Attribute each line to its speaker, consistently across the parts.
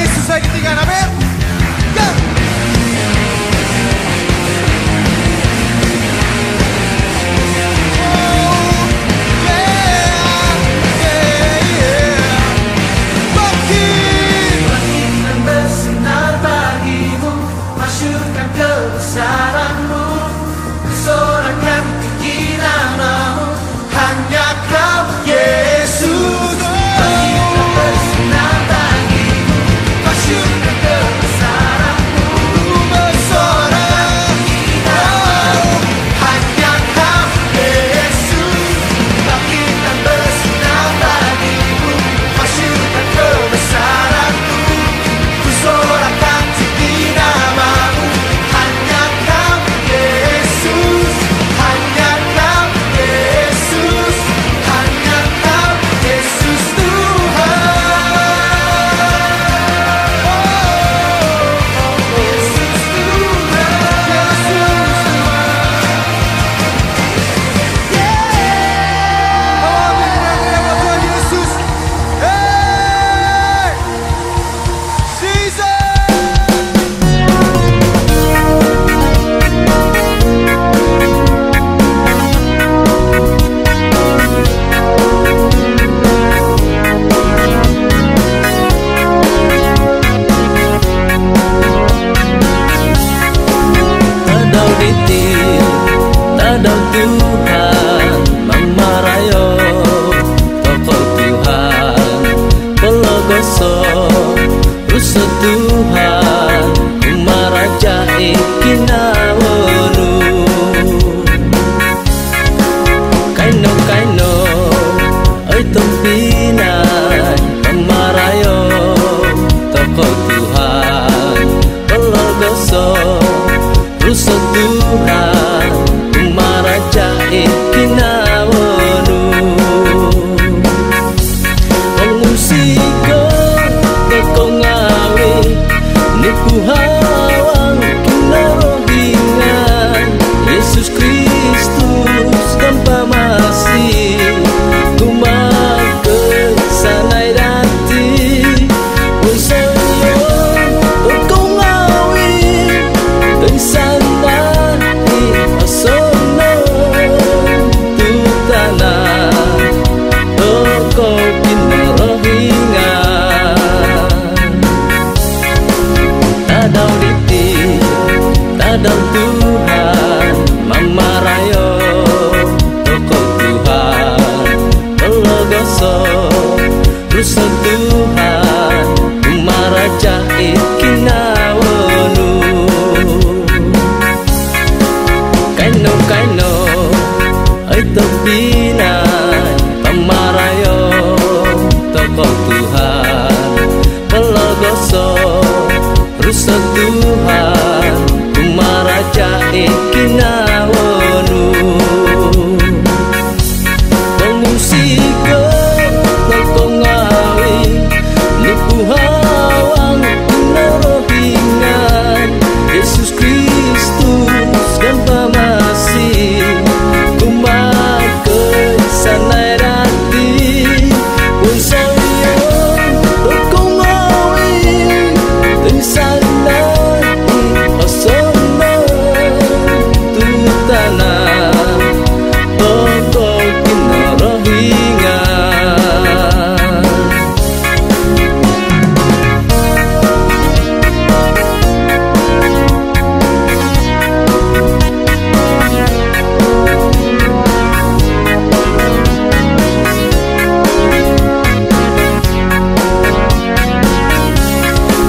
Speaker 1: Yesus lagi tinggal, amin. Go!
Speaker 2: Kebesaranmu, sorakan tinggi namamu, hanya Kau Yesus. Bagikan bersinar bagimu, masyurkan kebesaranmu, bersorak tinggi namamu, hanya Kau Yesus. Bagikan bersinar bagimu, masyurkan kebesaranmu, bersorakan tinggi namamu.
Speaker 3: Tadau Tuhan mamarayo toko Tuhan pelogoso rusa Tuhan kumaraja ikinawonu kaino kaino oi tumpinai mamarayo toko Tuhan pelogoso rusa Tuhan kumaraja ikinawonu pengungsiko teko ngawi nipu hawang kinarohingan Yesus Kristus tanpa masih kumakan sanai dati unsayo teko ngawi dan sana sono tutana toko kinarohingan tadau diti tadau Tuhan mamarayo toko Tuhan pelogoso rusa Tuhan kumaraja ikinawonu kaino ay tebinay pamarayo toko Tuhan pelogoso rusa Tuhan kumaraja ikinawonu pengungsiko toko ngawi nipu hawang kinarohingan Yesus Kristus dan masih kumakan sanai dati unsayo toko ngawi dan sana osono tutana toko kinarohingan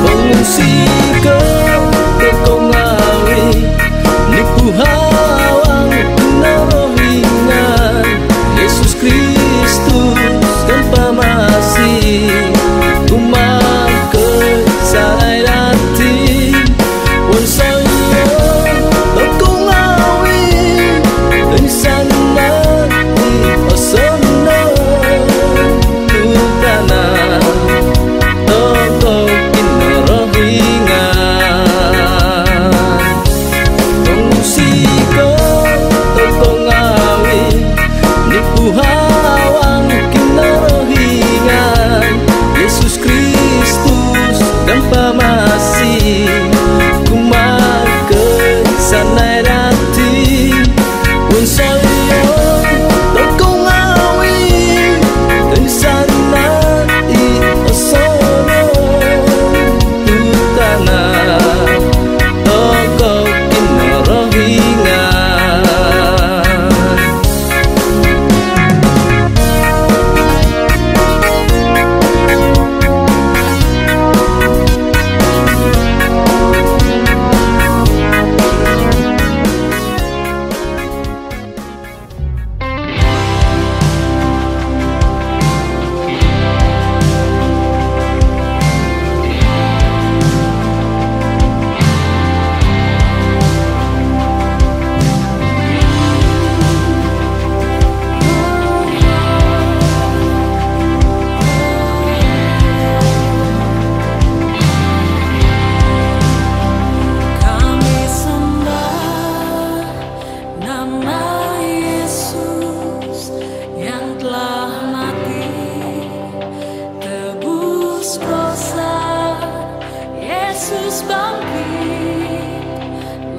Speaker 3: pengungsiko teko ngawi nipu hawang kinarohingan Yesus Kristus tanpa masih kumakan sanai dati unsayo toko ngawi dan sana osono tutana toko kinarohingan
Speaker 4: Yesus bangkit,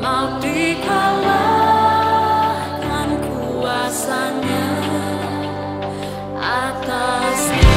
Speaker 4: maut dikalahkan kuasanya atasnya.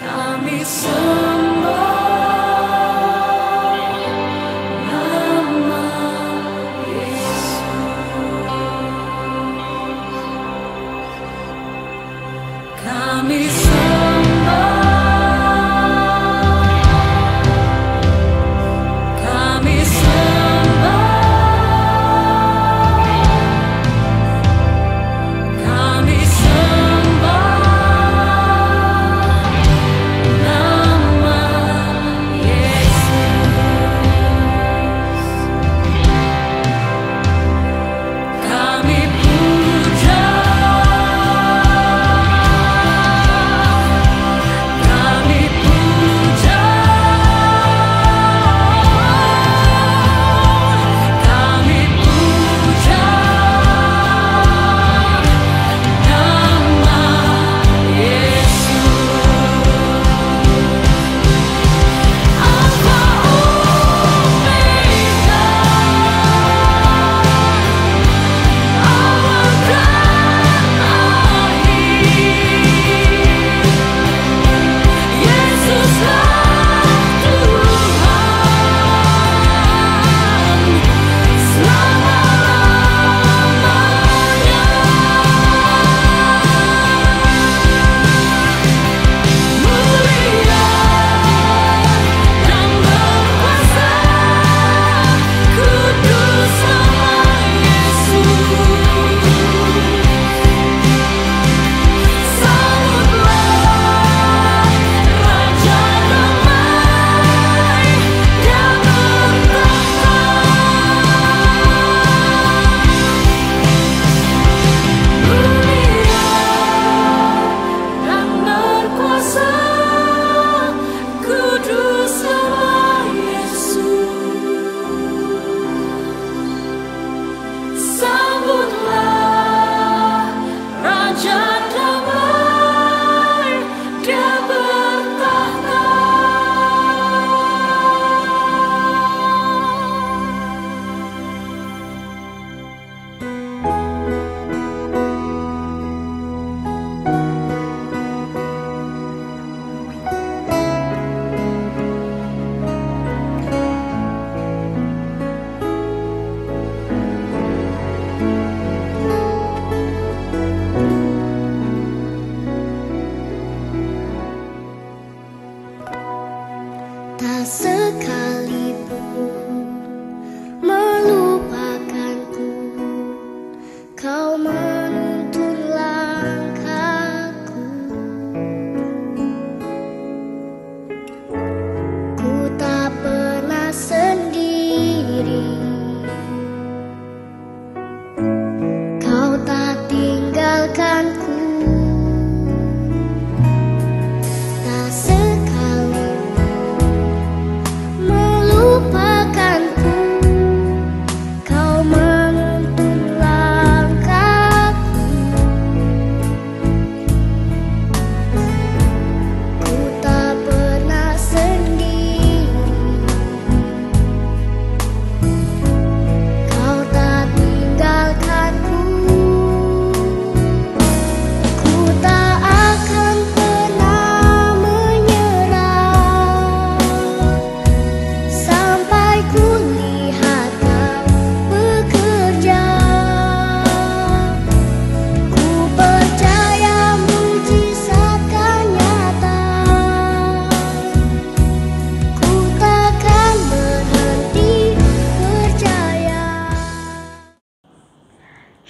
Speaker 4: Kami sembah nama Yesus. Kami sembah, kami sembah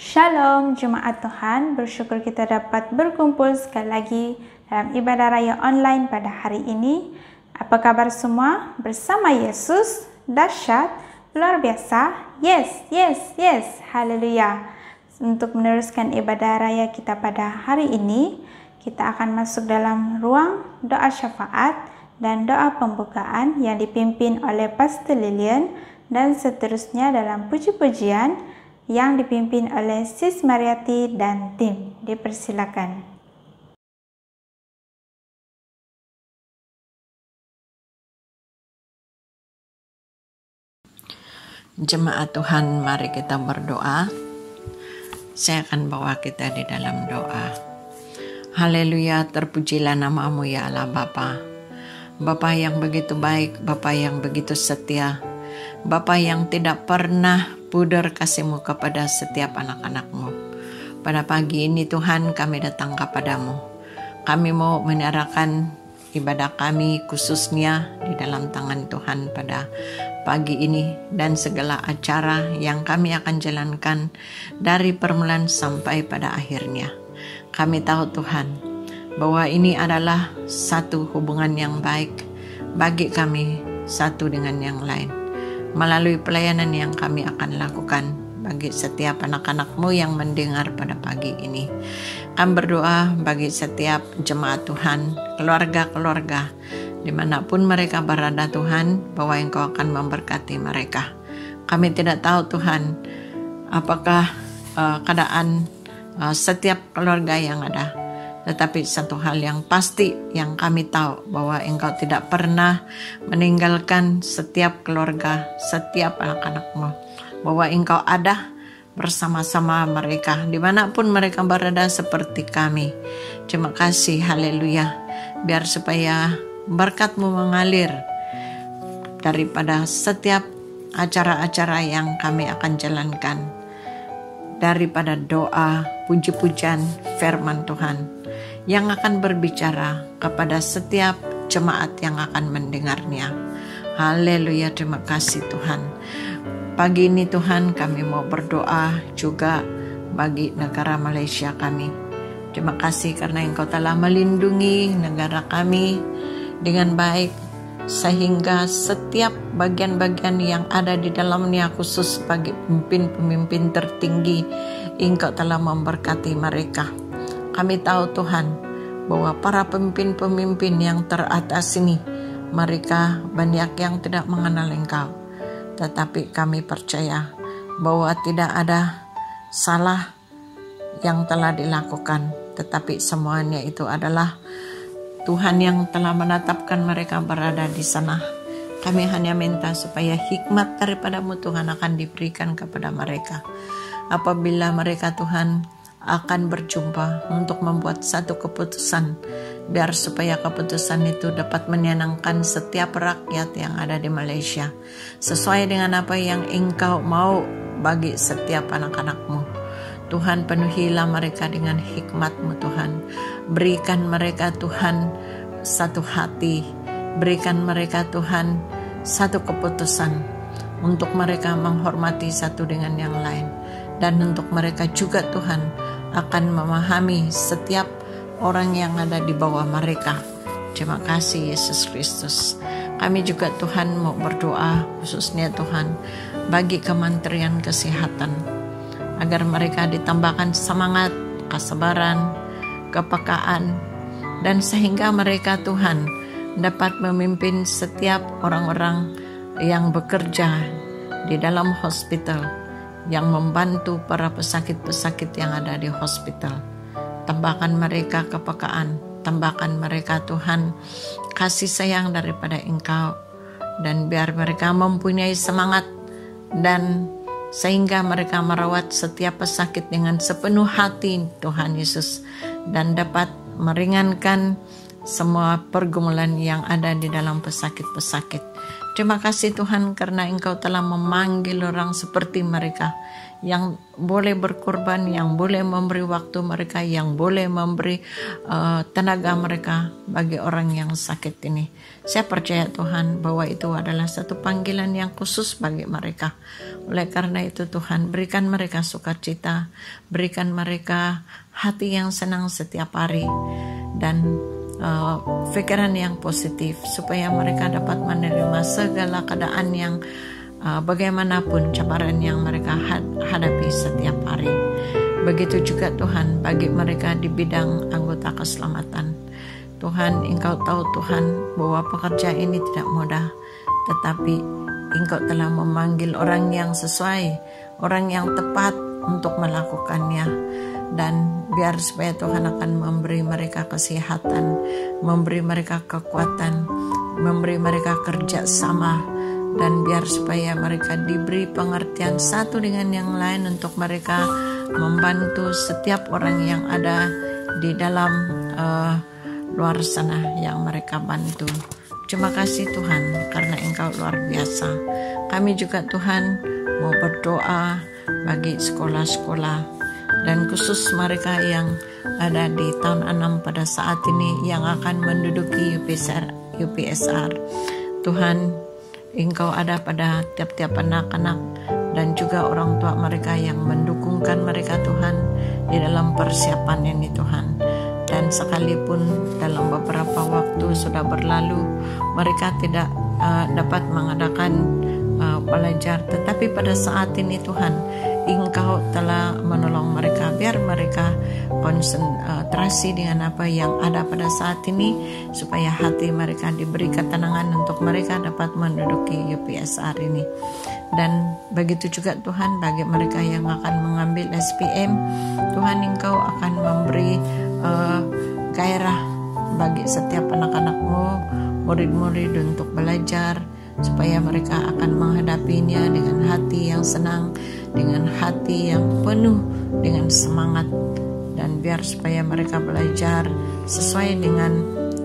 Speaker 5: Shalom Jemaat Tuhan, bersyukur kita dapat berkumpul sekali lagi dalam ibadah raya online pada hari ini. Apa kabar semua? Bersama Yesus, dahsyat, luar biasa, yes, haleluya. Untuk meneruskan ibadah raya kita pada hari ini, kita akan masuk dalam ruang doa syafaat dan doa pembukaan yang dipimpin oleh Pastor Lilian, dan seterusnya dalam puji-pujian yang dipimpin oleh Sis Mariati dan tim. Dipersilakan.
Speaker 6: Jemaat Tuhan, mari kita berdoa. Saya akan bawa kita di dalam doa. Haleluya, terpujilah nama-Mu ya Allah Bapa. Bapa yang begitu baik, Bapa yang begitu setia, Bapa yang tidak pernah pudar kasih-Mu kepada setiap anak-anak-Mu. Pada pagi ini Tuhan, kami datang kepadamu. Kami mau menyerahkan ibadah kami khususnya di dalam tangan Tuhan pada pagi ini, dan segala acara yang kami akan jalankan dari permulaan sampai pada akhirnya. Kami tahu Tuhan bahwa ini adalah satu hubungan yang baik bagi kami satu dengan yang lain. Melalui pelayanan yang kami akan lakukan bagi setiap anak-anak-Mu yang mendengar pada pagi ini. Kami berdoa bagi setiap jemaat Tuhan, keluarga-keluarga, dimanapun mereka berada Tuhan, bahwa Engkau akan memberkati mereka. Kami tidak tahu Tuhan, apakah keadaan setiap keluarga yang ada. Tetapi satu hal yang pasti yang kami tahu, bahwa Engkau tidak pernah meninggalkan setiap keluarga, setiap anak-anak-Mu. Bahwa Engkau ada bersama-sama mereka, dimanapun mereka berada seperti kami. Terima kasih, haleluya. Biar supaya berkat-Mu mengalir daripada setiap acara-acara yang kami akan jalankan. Daripada doa, puji-pujian, firman Tuhan yang akan berbicara kepada setiap jemaat yang akan mendengarnya. Haleluya, terima kasih Tuhan. Pagi ini Tuhan, kami mau berdoa juga bagi negara Malaysia kami. Terima kasih karena Engkau telah melindungi negara kami dengan baik, sehingga setiap bagian-bagian yang ada di dalamnya, khusus bagi pemimpin-pemimpin tertinggi, Engkau telah memberkati mereka. Kami tahu Tuhan bahwa para pemimpin-pemimpin yang teratas ini, mereka banyak yang tidak mengenal Engkau. Tetapi kami percaya bahwa tidak ada salah yang telah dilakukan, tetapi semuanya itu adalah Tuhan yang telah menetapkan mereka berada di sana. Kami hanya minta supaya hikmat daripada-Mu Tuhan akan diberikan kepada mereka. Apabila mereka Tuhan akan berjumpa untuk membuat satu keputusan, biar supaya keputusan itu dapat menyenangkan setiap rakyat yang ada di Malaysia, sesuai dengan apa yang Engkau mau bagi setiap anak-anak-Mu. Tuhan, penuhilah mereka dengan hikmat-Mu Tuhan. Berikan mereka Tuhan satu hati, berikan mereka Tuhan satu keputusan untuk mereka menghormati satu dengan yang lain, dan untuk mereka juga Tuhan akan memahami setiap orang yang ada di bawah mereka. Terima kasih Yesus Kristus. Kami juga Tuhan mau berdoa khususnya Tuhan bagi Kementerian Kesehatan, agar mereka ditambahkan semangat, kesabaran, kepekaan, dan sehingga mereka Tuhan dapat memimpin setiap orang-orang yang bekerja di dalam hospital, yang membantu para pesakit-pesakit yang ada di hospital. Tambahkan mereka kepekaan, tambahkan mereka Tuhan kasih sayang daripada Engkau, dan biar mereka mempunyai semangat, dan sehingga mereka merawat setiap pesakit dengan sepenuh hati Tuhan Yesus, dan dapat meringankan semua pergumulan yang ada di dalam pesakit-pesakit. Terima kasih Tuhan karena Engkau telah memanggil orang seperti mereka yang boleh berkorban, yang boleh memberi waktu mereka, yang boleh memberi tenaga mereka bagi orang yang sakit ini. Saya percaya Tuhan bahwa itu adalah satu panggilan yang khusus bagi mereka. Oleh karena itu Tuhan, berikan mereka sukacita, berikan mereka hati yang senang setiap hari, dan pikiran yang positif, supaya mereka dapat menerima segala keadaan yang bagaimanapun cabaran yang mereka hadapi setiap hari. Begitu juga Tuhan bagi mereka di bidang anggota keselamatan. Tuhan, Engkau tahu Tuhan bahwa pekerjaan ini tidak mudah, tetapi Engkau telah memanggil orang yang sesuai, orang yang tepat untuk melakukannya. Dan biar supaya Tuhan akan memberi mereka kesehatan, memberi mereka kekuatan, memberi mereka kerjasama, dan biar supaya mereka diberi pengertian satu dengan yang lain untuk mereka membantu setiap orang yang ada di dalam luar sana yang mereka bantu. Terima kasih Tuhan karena Engkau luar biasa. Kami juga Tuhan mau berdoa bagi sekolah-sekolah, dan khusus mereka yang ada di tahun 6 pada saat ini yang akan menduduki UPSR. Tuhan, Engkau ada pada tiap-tiap anak-anak dan juga orang tua mereka yang mendukungkan mereka Tuhan di dalam persiapan ini Tuhan. Dan sekalipun dalam beberapa waktu sudah berlalu mereka tidak dapat mengadakan belajar, tetapi pada saat ini Tuhan, Engkau telah menolong mereka, biar mereka konsentrasi dengan apa yang ada pada saat ini, supaya hati mereka diberi ketenangan untuk mereka dapat menduduki UPSR ini. Dan begitu juga Tuhan bagi mereka yang akan mengambil SPM, Tuhan Engkau akan memberi gairah bagi setiap anak-anak-Mu, murid-murid untuk belajar, supaya mereka akan menghadapinya dengan hati yang senang, dengan hati yang penuh dengan semangat, dan biar supaya mereka belajar sesuai dengan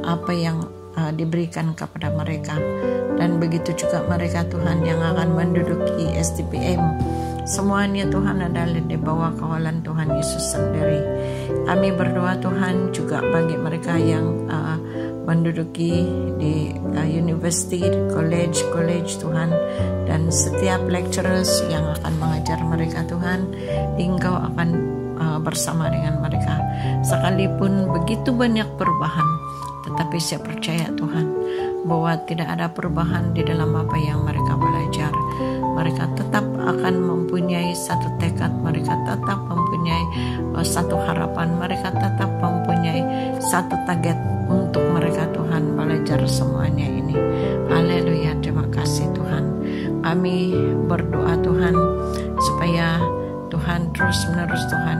Speaker 6: apa yang diberikan kepada mereka. Dan begitu juga mereka Tuhan yang akan menduduki STPM, semuanya Tuhan adalah di bawah kawalan Tuhan Yesus sendiri. Kami berdoa Tuhan juga bagi mereka yang menduduki di university, college Tuhan, dan setiap lecturers yang akan mengajar mereka Tuhan, Engkau akan bersama dengan mereka. Sekalipun begitu banyak perubahan, tetapi saya percaya Tuhan bahwa tidak ada perubahan di dalam apa yang mereka belajar. Mereka tetap akan mempunyai satu tekad, mereka tetap mempunyai satu harapan, mereka tetap mempunyai satu target untuk mereka Tuhan belajar semuanya ini. Haleluya, terima kasih Tuhan. Kami berdoa Tuhan supaya Tuhan terus menerus Tuhan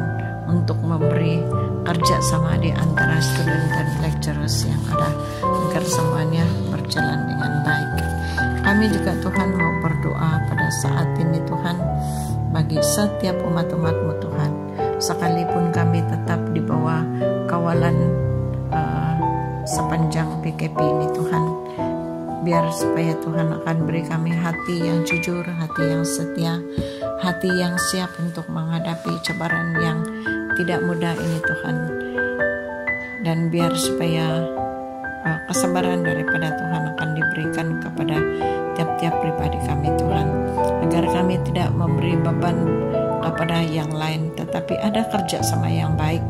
Speaker 6: untuk memberi kerja sama di antara student dan lecturers yang ada, agar semuanya berjalan dengan baik. Kami juga Tuhan mau berdoa pada saat ini Tuhan bagi setiap umat-umat-Mu Tuhan, sekalipun kami tetap di bawah kawalan sepanjang PKP ini Tuhan, biar supaya Tuhan akan beri kami hati yang jujur, hati yang setia, hati yang siap untuk menghadapi cabaran yang tidak mudah ini Tuhan. Dan biar supaya kesabaran daripada Tuhan akan diberikan kepada tiap-tiap pribadi kami Tuhan, agar kami tidak memberi beban kepada yang lain, tetapi ada kerja sama yang baik,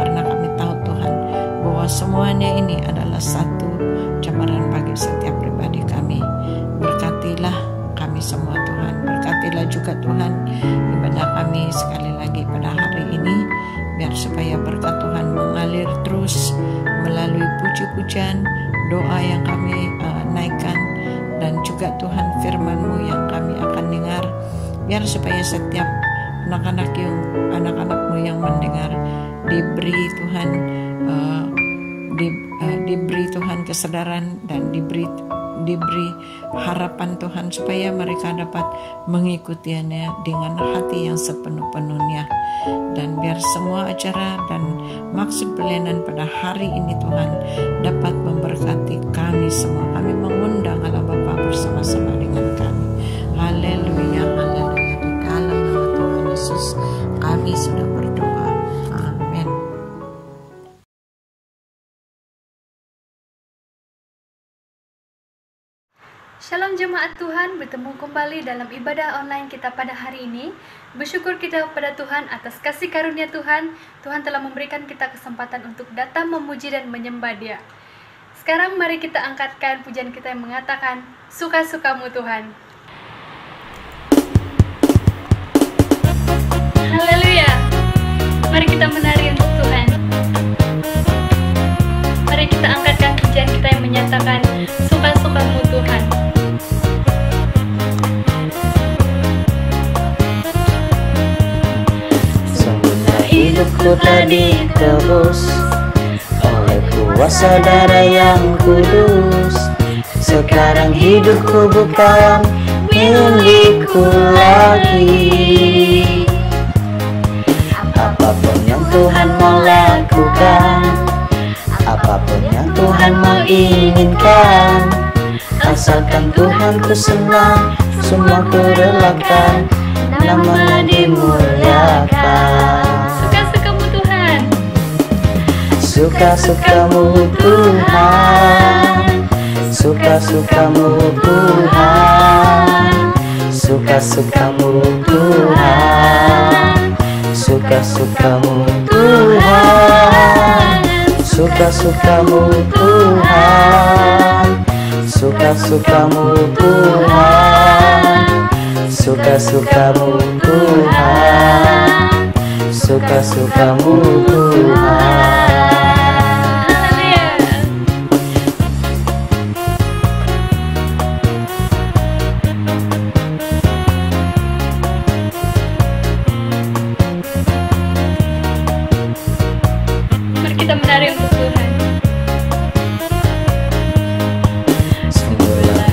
Speaker 6: karena kami tahu Tuhan bahwa semuanya ini adalah satu cabaran bagi setiap pribadi kami. Berkatilah kami semua Tuhan, berkatilah juga Tuhan ibadah kami sekali lagi pada hari ini, biar supaya berkat Tuhan mengalir terus melalui puji-pujian, doa yang kami naikkan, dan juga Tuhan firman-Mu yang kami akan dengar, biar supaya setiap anak-anak-Mu yang mendengar diberi Tuhan diberi Tuhan kesadaran, dan diberi harapan Tuhan, supaya mereka dapat mengikutinya dengan hati yang sepenuh-penuhnya. Dan biar semua acara dan maksud pelayanan pada hari ini Tuhan dapat memberkati kami semua. Kami mengundang Allah Bapa bersama-sama dengan kami. Haleluya, haleluya. Di dalam nama Tuhan Yesus Yesus kami sudah berdoa. Amin.
Speaker 7: Shalom jemaat Tuhan, bertemu kembali dalam ibadah online kita pada hari ini. Bersyukur kita kepada Tuhan atas kasih karunia Tuhan. Tuhan telah memberikan kita kesempatan untuk datang memuji dan menyembah Dia. Sekarang mari kita angkatkan pujian kita yang mengatakan, suka-sukamu Tuhan. Haleluya. Mari kita menari untuk Tuhan. Mari kita angkatkan pujian kita yang menyatakan, suka-sukamu Tuhan.
Speaker 3: Hidupku telah ditebus oleh kuasa darah yang kudus. Sekarang hidupku bukan milikku lagi. Apapun yang Tuhan mau lakukan, apapun yang Tuhan mau inginkan, asalkan Tuhanku senang, semua ku relakan, namanya dimuliakan. Suka-sukamu Tuhan, suka-sukamu Tuhan, suka-sukamu Tuhan, suka-sukamu Tuhan, suka-sukamu Tuhan, suka-sukamu Tuhan, suka-sukamu Tuhan, suka-sukamu Tuhan.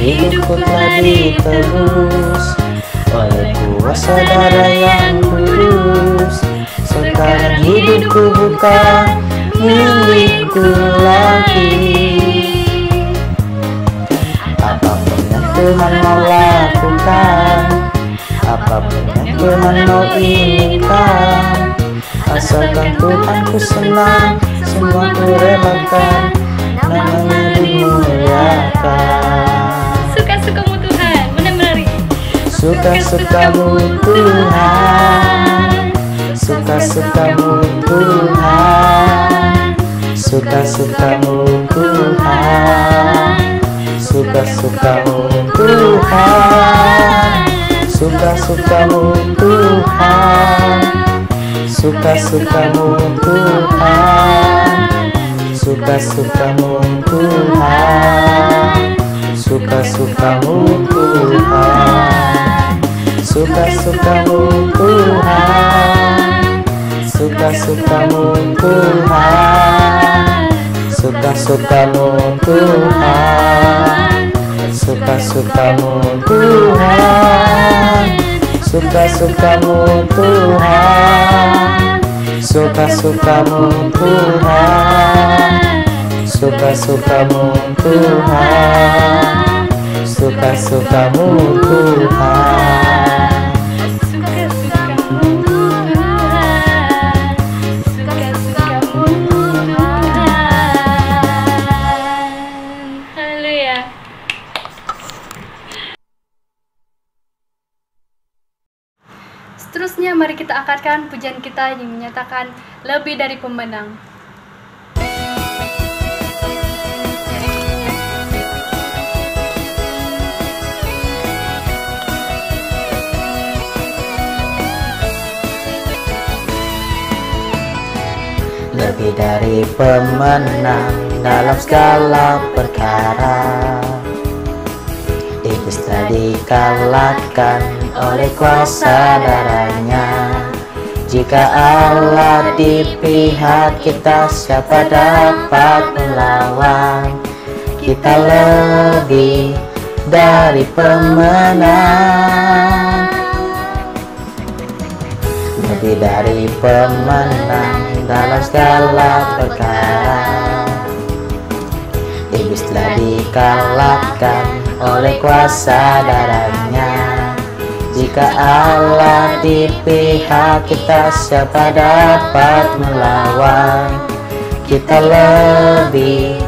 Speaker 3: Hidupku telah ditebus oleh kuasa darah yang kudus. Sekarang hidupku bukan milikku lagi. Apapun yang Tuhan mau lakukan, apapun yang Tuhan mau inginkan, asalkan Tuhanku senang, semua ku relakan, namanya dimuliakan.
Speaker 7: Suka-sukamu Tuhan, menari.
Speaker 3: Suka-sukamu Tuhan, suka-sukamu Tuhan, suka-sukamu Tuhan, suka-sukamu Tuhan, suka-sukamu Tuhan, suka-sukamu Tuhan, suka-sukamu Tuhan, suka-sukamu Tuhan, suka-sukamu Tuhan, suka-sukamu Tuhan, suka-sukamu Tuhan, suka-sukamu Tuhan, suka-sukamu Tuhan, suka-sukamu Tuhan, suka-sukamu Tuhan, suka-sukamu Tuhan,
Speaker 7: Suka-sukamu Tuhan, suka-sukamu Tuhan. Haleluya. Seterusnya mari kita angkatkan pujian kita yang menyatakan lebih dari pemenang.
Speaker 3: lebih dari pemenang dalam segala perkara. Iblis telah dikalahkan oleh kuasa darahnya. Jika Allah di pihak kita, siapa dapat melawan? Kita lebih dari pemenang, lebih dari pemenang dalam segala perkara. Iblis telah dikalahkan oleh kuasa darahnya. Jika Allah di pihak kita, siapa dapat melawan? Kita lebih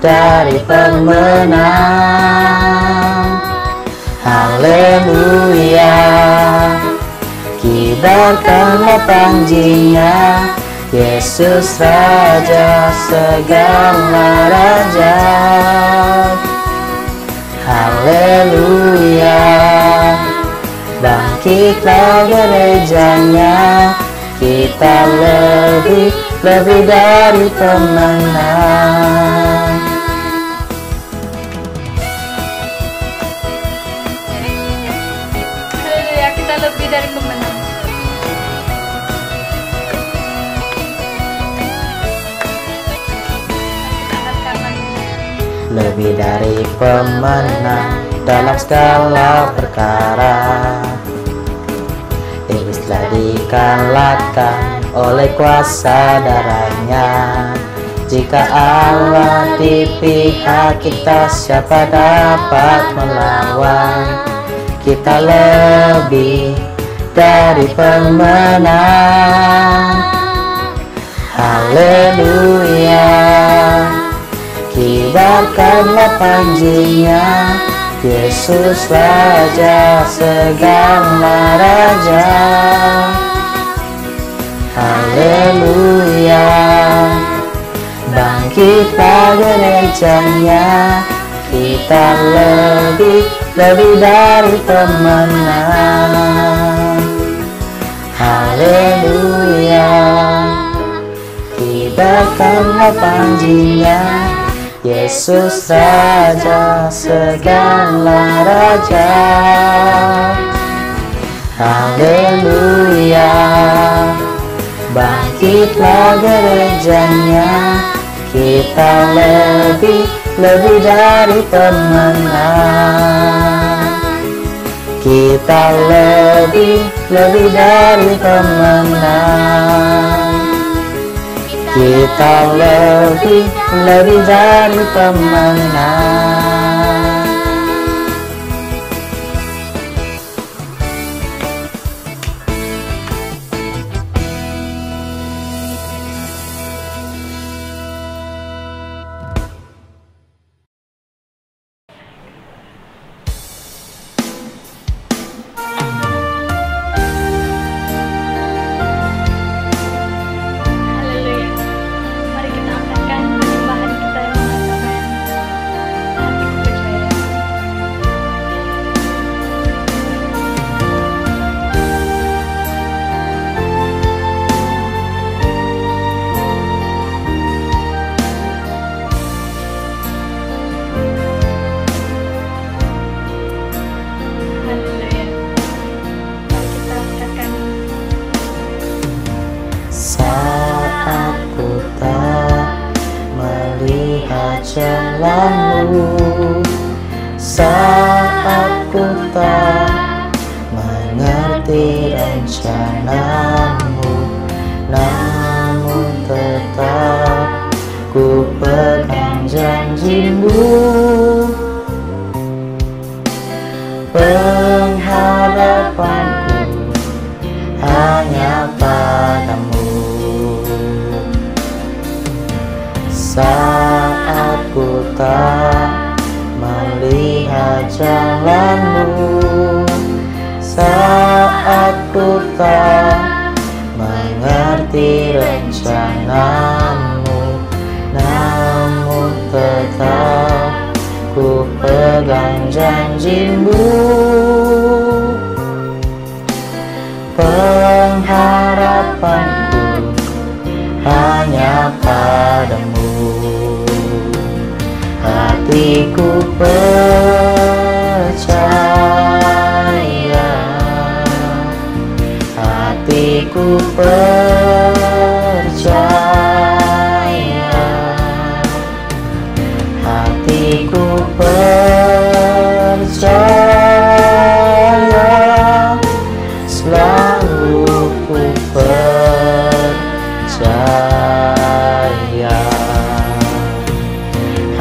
Speaker 3: dari pemenang. Haleluya, kibarkanlah panjinya, Yesus Raja segala raja. Haleluya, bangkitlah gerejanya, kita lebih dari pemenang.
Speaker 7: Haleluya, kita lebih dari pemenang. Kita angkat tangan.
Speaker 3: Lebih dari pemenang dalam segala perkara. Iblis telah dikalahkan oleh kuasa darahnya. Jika Allah di pihak kita, siapa dapat melawan? Kita lebih dari pemenang. Haleluya, kibarkanlah panjinya, Yesus Raja segala raja. Haleluya, bangkitlah gerejanya, kita lebih dari pemenang. Haleluya, kibarkanlah panjinya, Yesus Raja segala raja. Haleluya, bangkitlah gerejanya, kita lebih dari pemenang. Kita lebih dari pemenang. Kita lebih dari pemenang.
Speaker 7: Haleluya. Mari kita angkatkan penyembahan kita yang mengatakan, hatiku percaya. Haleluya. Mari kita angkatkan.
Speaker 3: Saat ku tak melihat jalanmu, saat ku tak mengerti rencanamu, namun tetap ku pegang janjimu. Pengharapanku hanya padamu. Saat ku tak melihat jalanmu, saat ku tak mengerti rencanamu, namun tetap ku pegang janjimu. Pengharapanku hanya padamu. Hatiku percaya, hatiku percaya, hatiku percaya, selalu ku percaya.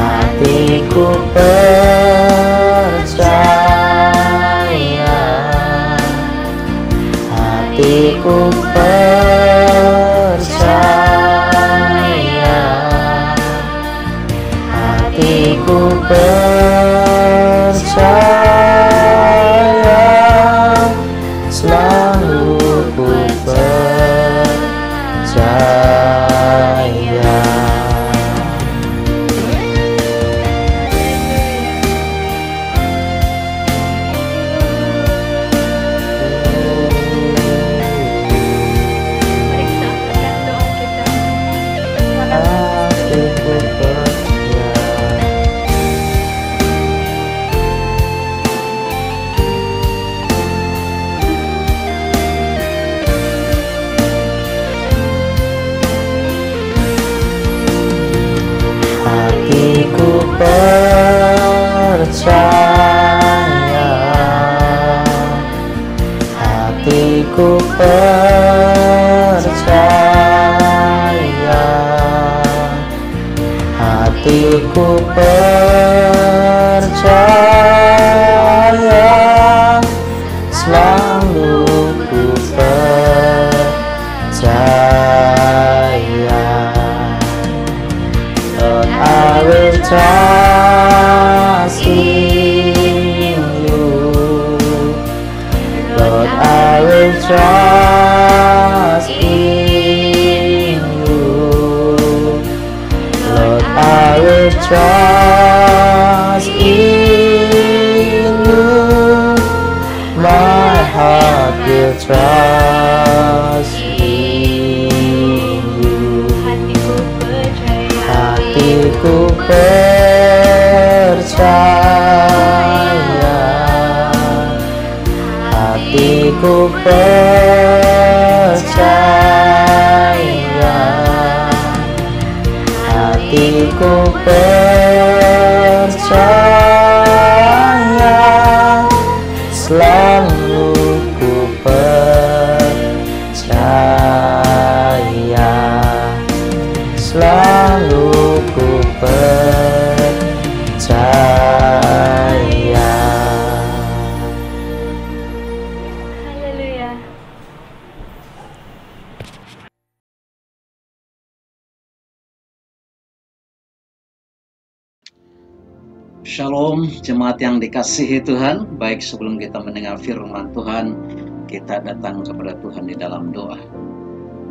Speaker 3: Hatiku percaya, percaya, hatiku percaya, hatiku percaya, selalu ku percaya. Lord, I will trust in you. Lord, I will trust in you. Lord, I will trust in you. My heart will trust in you. Hatiku percaya, hatiku percaya, hatiku percaya, selalu ku percaya, selalu ku percaya.
Speaker 7: Haleluya.
Speaker 8: Shalom, jemaat yang dikasihi Tuhan. Baik, sebelum kita mendengar firman Tuhan, kita datang kepada Tuhan di dalam doa.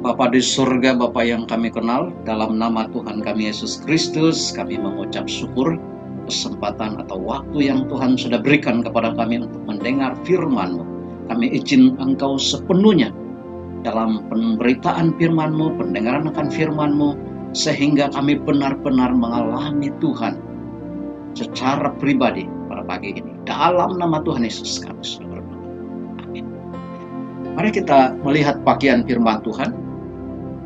Speaker 8: Bapa di surga, Bapa yang kami kenal, dalam nama Tuhan kami Yesus Kristus, kami mengucap syukur kesempatan atau waktu yang Tuhan sudah berikan kepada kami untuk mendengar firman-Mu. Kami izin Engkau sepenuhnya dalam pemberitaan firman-Mu, pendengaran akan firman-Mu, sehingga kami benar-benar mengalami Tuhan secara pribadi pada pagi ini. Dalam nama Tuhan Yesus kami sudah berdoa. Amin. Mari kita melihat bagian firman Tuhan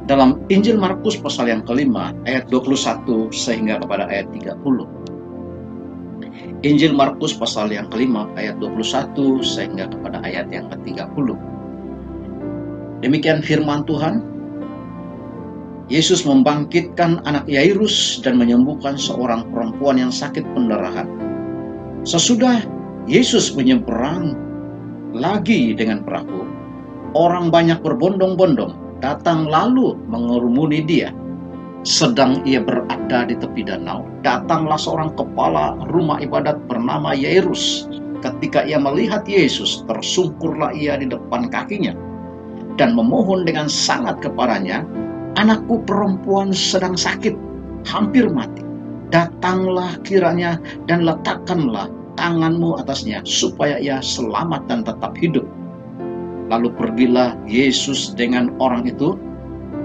Speaker 8: dalam Injil Markus pasal yang kelima ayat 21 sehingga kepada ayat 30. Injil Markus pasal yang kelima ayat 21 sehingga kepada ayat yang ke-30. Demikian firman Tuhan. Yesus membangkitkan anak Yairus dan menyembuhkan seorang perempuan yang sakit pendarahan. Sesudah Yesus menyeberang lagi dengan perahu, orang banyak berbondong-bondong datang lalu mengerumuni dia. Sedang ia berada di tepi danau, datanglah seorang kepala rumah ibadat bernama Yairus. Ketika ia melihat Yesus, tersungkurlah ia di depan kakinya dan memohon dengan sangat kepadanya, "Anakku perempuan sedang sakit, hampir mati. Datanglah kiranya dan letakkanlah tanganmu atasnya, supaya ia selamat dan tetap hidup." Lalu pergilah Yesus dengan orang itu.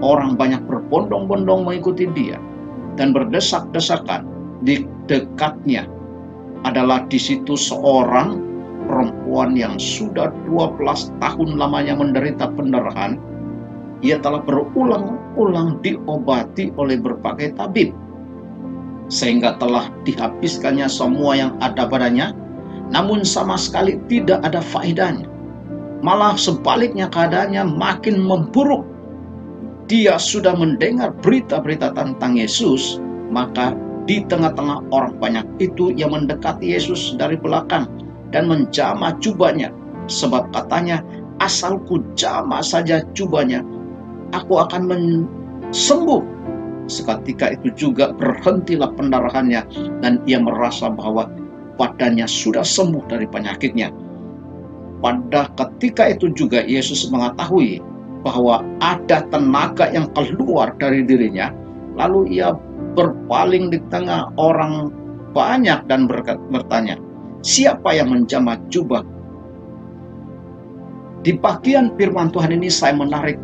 Speaker 8: Orang banyak berbondong-bondong mengikuti dia, dan berdesak-desakan. Di dekatnya adalah di situ seorang perempuan yang sudah 12 tahun lamanya menderita pendarahan. Ia telah berulang-ulang diobati oleh berbagai tabib, sehingga telah dihabiskannya semua yang ada padanya, namun sama sekali tidak ada faedahnya. Malah sebaliknya keadaannya makin memburuk. Dia sudah mendengar berita-berita tentang Yesus, maka di tengah-tengah orang banyak itu ia mendekati Yesus dari belakang dan menjamah jubahnya, sebab katanya, "Asal ku jamah saja jubahnya, aku akan sembuh." Seketika itu juga berhentilah pendarahannya, dan ia merasa bahwa badannya sudah sembuh dari penyakitnya. Pada ketika itu juga Yesus mengetahui bahwa ada tenaga yang keluar dari dirinya. Lalu ia berpaling di tengah orang banyak dan bertanya, "Siapa yang menjamah jubah?" Di bagian firman Tuhan ini saya menarik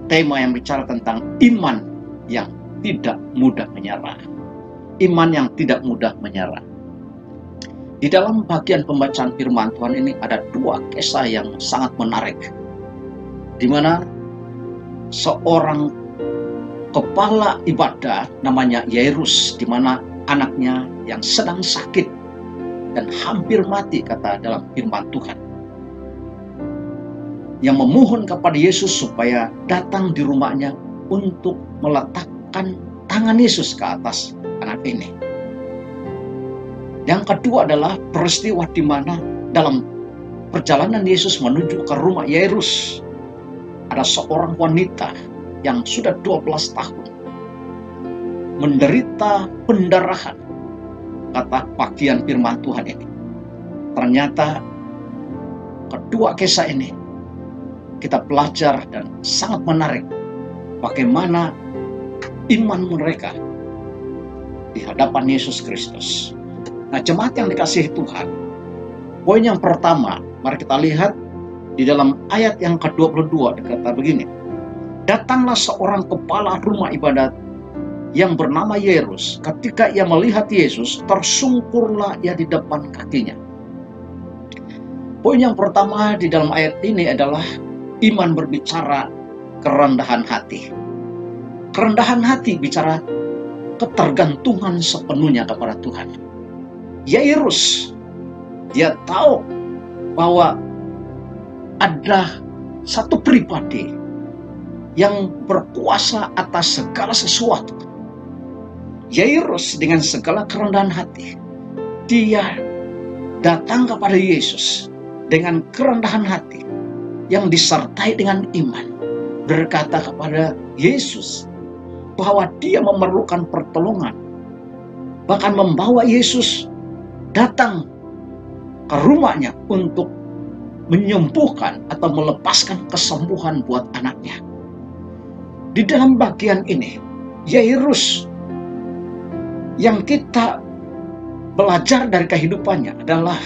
Speaker 8: tema yang bicara tentang iman yang tidak mudah menyerah. Iman yang tidak mudah menyerah. Di dalam bagian pembacaan firman Tuhan ini ada dua kisah yang sangat menarik, di mana seorang kepala ibadah namanya Yairus, di mana anaknya yang sedang sakit dan hampir mati, kata dalam firman Tuhan. Yang memohon kepada Yesus supaya datang di rumahnya untuk meletakkan tangan Yesus ke atas anak ini. Yang kedua adalah peristiwa di mana dalam perjalanan Yesus menuju ke rumah Yairus, ada seorang wanita yang sudah 12 tahun menderita pendarahan, kata bagian firman Tuhan ini. Ternyata kedua kisah ini kita belajar dan sangat menarik bagaimana iman mereka di hadapan Yesus Kristus. Nah, jemaat yang dikasihi Tuhan, poin yang pertama, mari kita lihat di dalam ayat yang ke-22, dikata begini. Datanglah seorang kepala rumah ibadat yang bernama Yairus. Ketika ia melihat Yesus, tersungkurlah ia di depan kakinya. Poin yang pertama di dalam ayat ini adalah iman berbicara kerendahan hati. Kerendahan hati bicara ketergantungan sepenuhnya kepada Tuhan. Yairus, dia tahu bahwa ada satu pribadi yang berkuasa atas segala sesuatu. Yairus dengan segala kerendahan hati, dia datang kepada Yesus dengan kerendahan hati yang disertai dengan iman, berkata kepada Yesus bahwa dia memerlukan pertolongan, bahkan membawa Yesus datang ke rumahnya untuk menyembuhkan atau melepaskan kesembuhan buat anaknya. Di dalam bagian ini, Yairus yang kita belajar dari kehidupannya adalah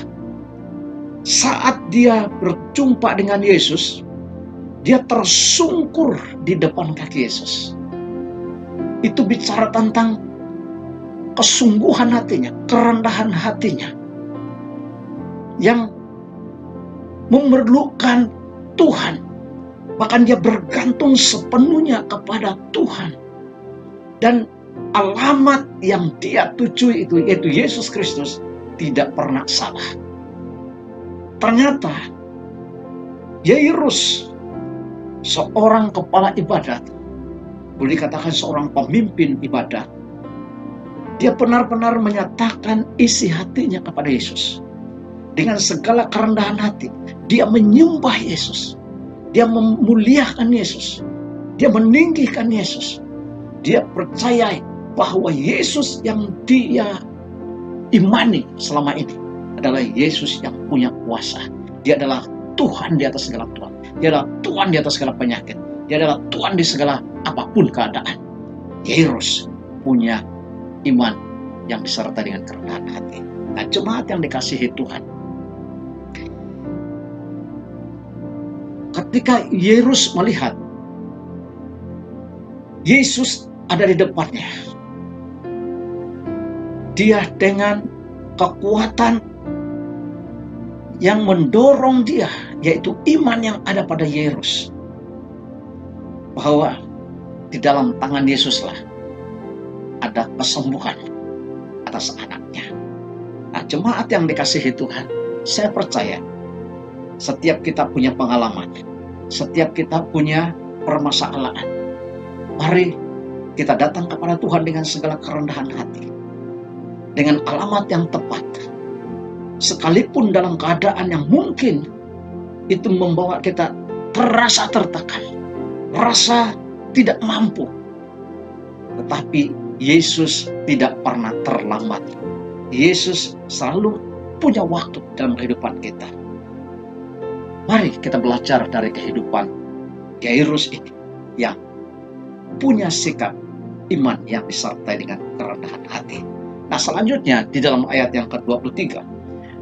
Speaker 8: saat dia berjumpa dengan Yesus, dia tersungkur di depan kaki Yesus. Itu bicara tentang kesungguhan hatinya, kerendahan hatinya, yang memerlukan Tuhan. Bahkan dia bergantung sepenuhnya kepada Tuhan. Dan alamat yang dia tuju itu, yaitu Yesus Kristus, tidak pernah salah. Ternyata Yairus, seorang kepala ibadat, boleh dikatakan seorang pemimpin ibadat, dia benar-benar menyatakan isi hatinya kepada Yesus. Dengan segala kerendahan hati, dia menyembah Yesus. Dia memuliakan Yesus. Dia meninggikan Yesus. Dia percaya bahwa Yesus yang dia imani selama ini adalah Yesus yang punya kuasa. Dia adalah Tuhan di atas segala Tuhan. Dia adalah Tuhan di atas segala penyakit. Dia adalah Tuhan di segala apapun keadaan. Yairus punya iman yang disertai dengan kerendahan hati. Nah, jemaat yang dikasihi Tuhan, ketika Yairus melihat Yesus ada di depannya, dia dengan kekuatan yang mendorong dia, yaitu iman yang ada pada Yairus, bahwa di dalam tangan Yesuslah ada kesembuhan atas anaknya. Nah, jemaat yang dikasihi Tuhan, saya percaya setiap kita punya pengalaman, setiap kita punya permasalahan. Mari kita datang kepada Tuhan dengan segala kerendahan hati, dengan alamat yang tepat. Sekalipun dalam keadaan yang mungkin itu membawa kita terasa tertekan, rasa tidak mampu, tetapi Yesus tidak pernah terlambat. Yesus selalu punya waktu dalam kehidupan kita. Mari kita belajar dari kehidupan Yairus ini yang punya sikap iman yang disertai dengan kerendahan hati. Nah, selanjutnya di dalam ayat yang ke-23,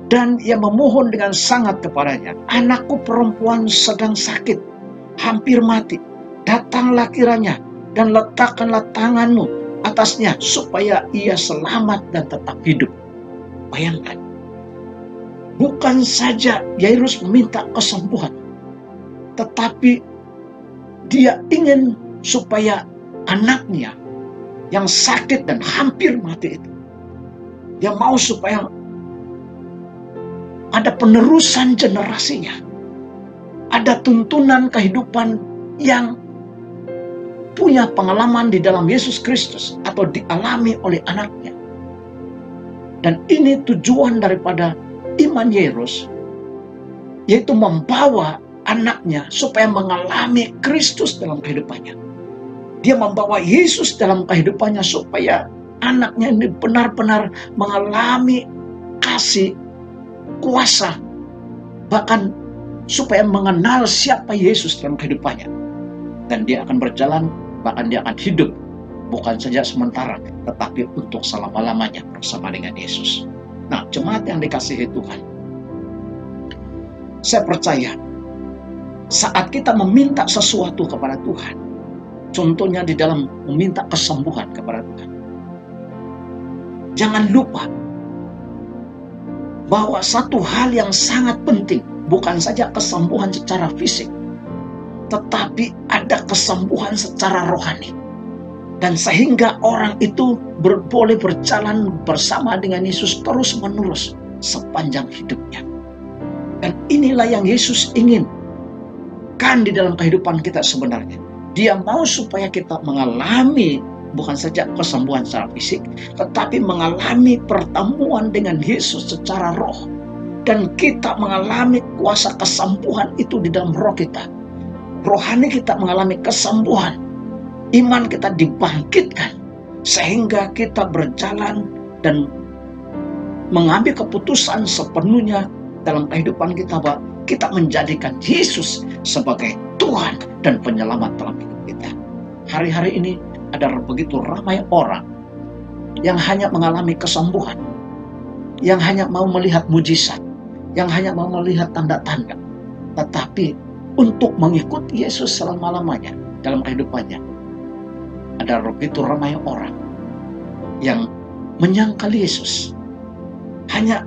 Speaker 8: dan ia memohon dengan sangat kepadanya, anakku perempuan sedang sakit, hampir mati. Datanglah kiranya dan letakkanlah tanganmu atasnya supaya ia selamat dan tetap hidup. Bayangkan, bukan saja Yairus meminta kesembuhan, tetapi dia ingin supaya anaknya yang sakit dan hampir mati itu, dia mau supaya ada penerusan generasinya. Ada tuntunan kehidupan yang punya pengalaman di dalam Yesus Kristus atau dialami oleh anaknya. Dan ini tujuan daripada iman Yairus, yaitu membawa anaknya supaya mengalami Kristus dalam kehidupannya. Dia membawa Yesus dalam kehidupannya supaya anaknya ini benar-benar mengalami kasih, kuasa, bahkan supaya mengenal siapa Yesus dalam kehidupannya. Dan dia akan berjalan, bahkan dia akan hidup, bukan saja sementara, tetapi untuk selama-lamanya bersama dengan Yesus. Nah, jemaat yang dikasihi Tuhan, saya percaya saat kita meminta sesuatu kepada Tuhan, contohnya di dalam meminta kesembuhan kepada Tuhan, jangan lupa bahwa satu hal yang sangat penting bukan saja kesembuhan secara fisik, tetapi ada kesembuhan secara rohani. Dan sehingga orang itu boleh berjalan bersama dengan Yesus terus-menerus sepanjang hidupnya. Dan inilah yang Yesus inginkan di dalam kehidupan kita sebenarnya. Dia mau supaya kita mengalami bukan saja kesembuhan secara fisik, tetapi mengalami pertemuan dengan Yesus secara roh. Dan kita mengalami kuasa kesembuhan itu di dalam roh kita. Rohani kita mengalami kesembuhan. Iman kita dibangkitkan. Sehingga kita berjalan dan mengambil keputusan sepenuhnya dalam kehidupan kita, bahwa kita menjadikan Yesus sebagai Tuhan dan penyelamat dalam hidup kita. Hari-hari ini ada begitu ramai orang yang hanya mengalami kesembuhan, yang hanya mau melihat mujizat, yang hanya mau melihat tanda-tanda, tetapi untuk mengikuti Yesus selama-lamanya dalam kehidupannya, ada begitu ramai orang yang menyangkal Yesus, hanya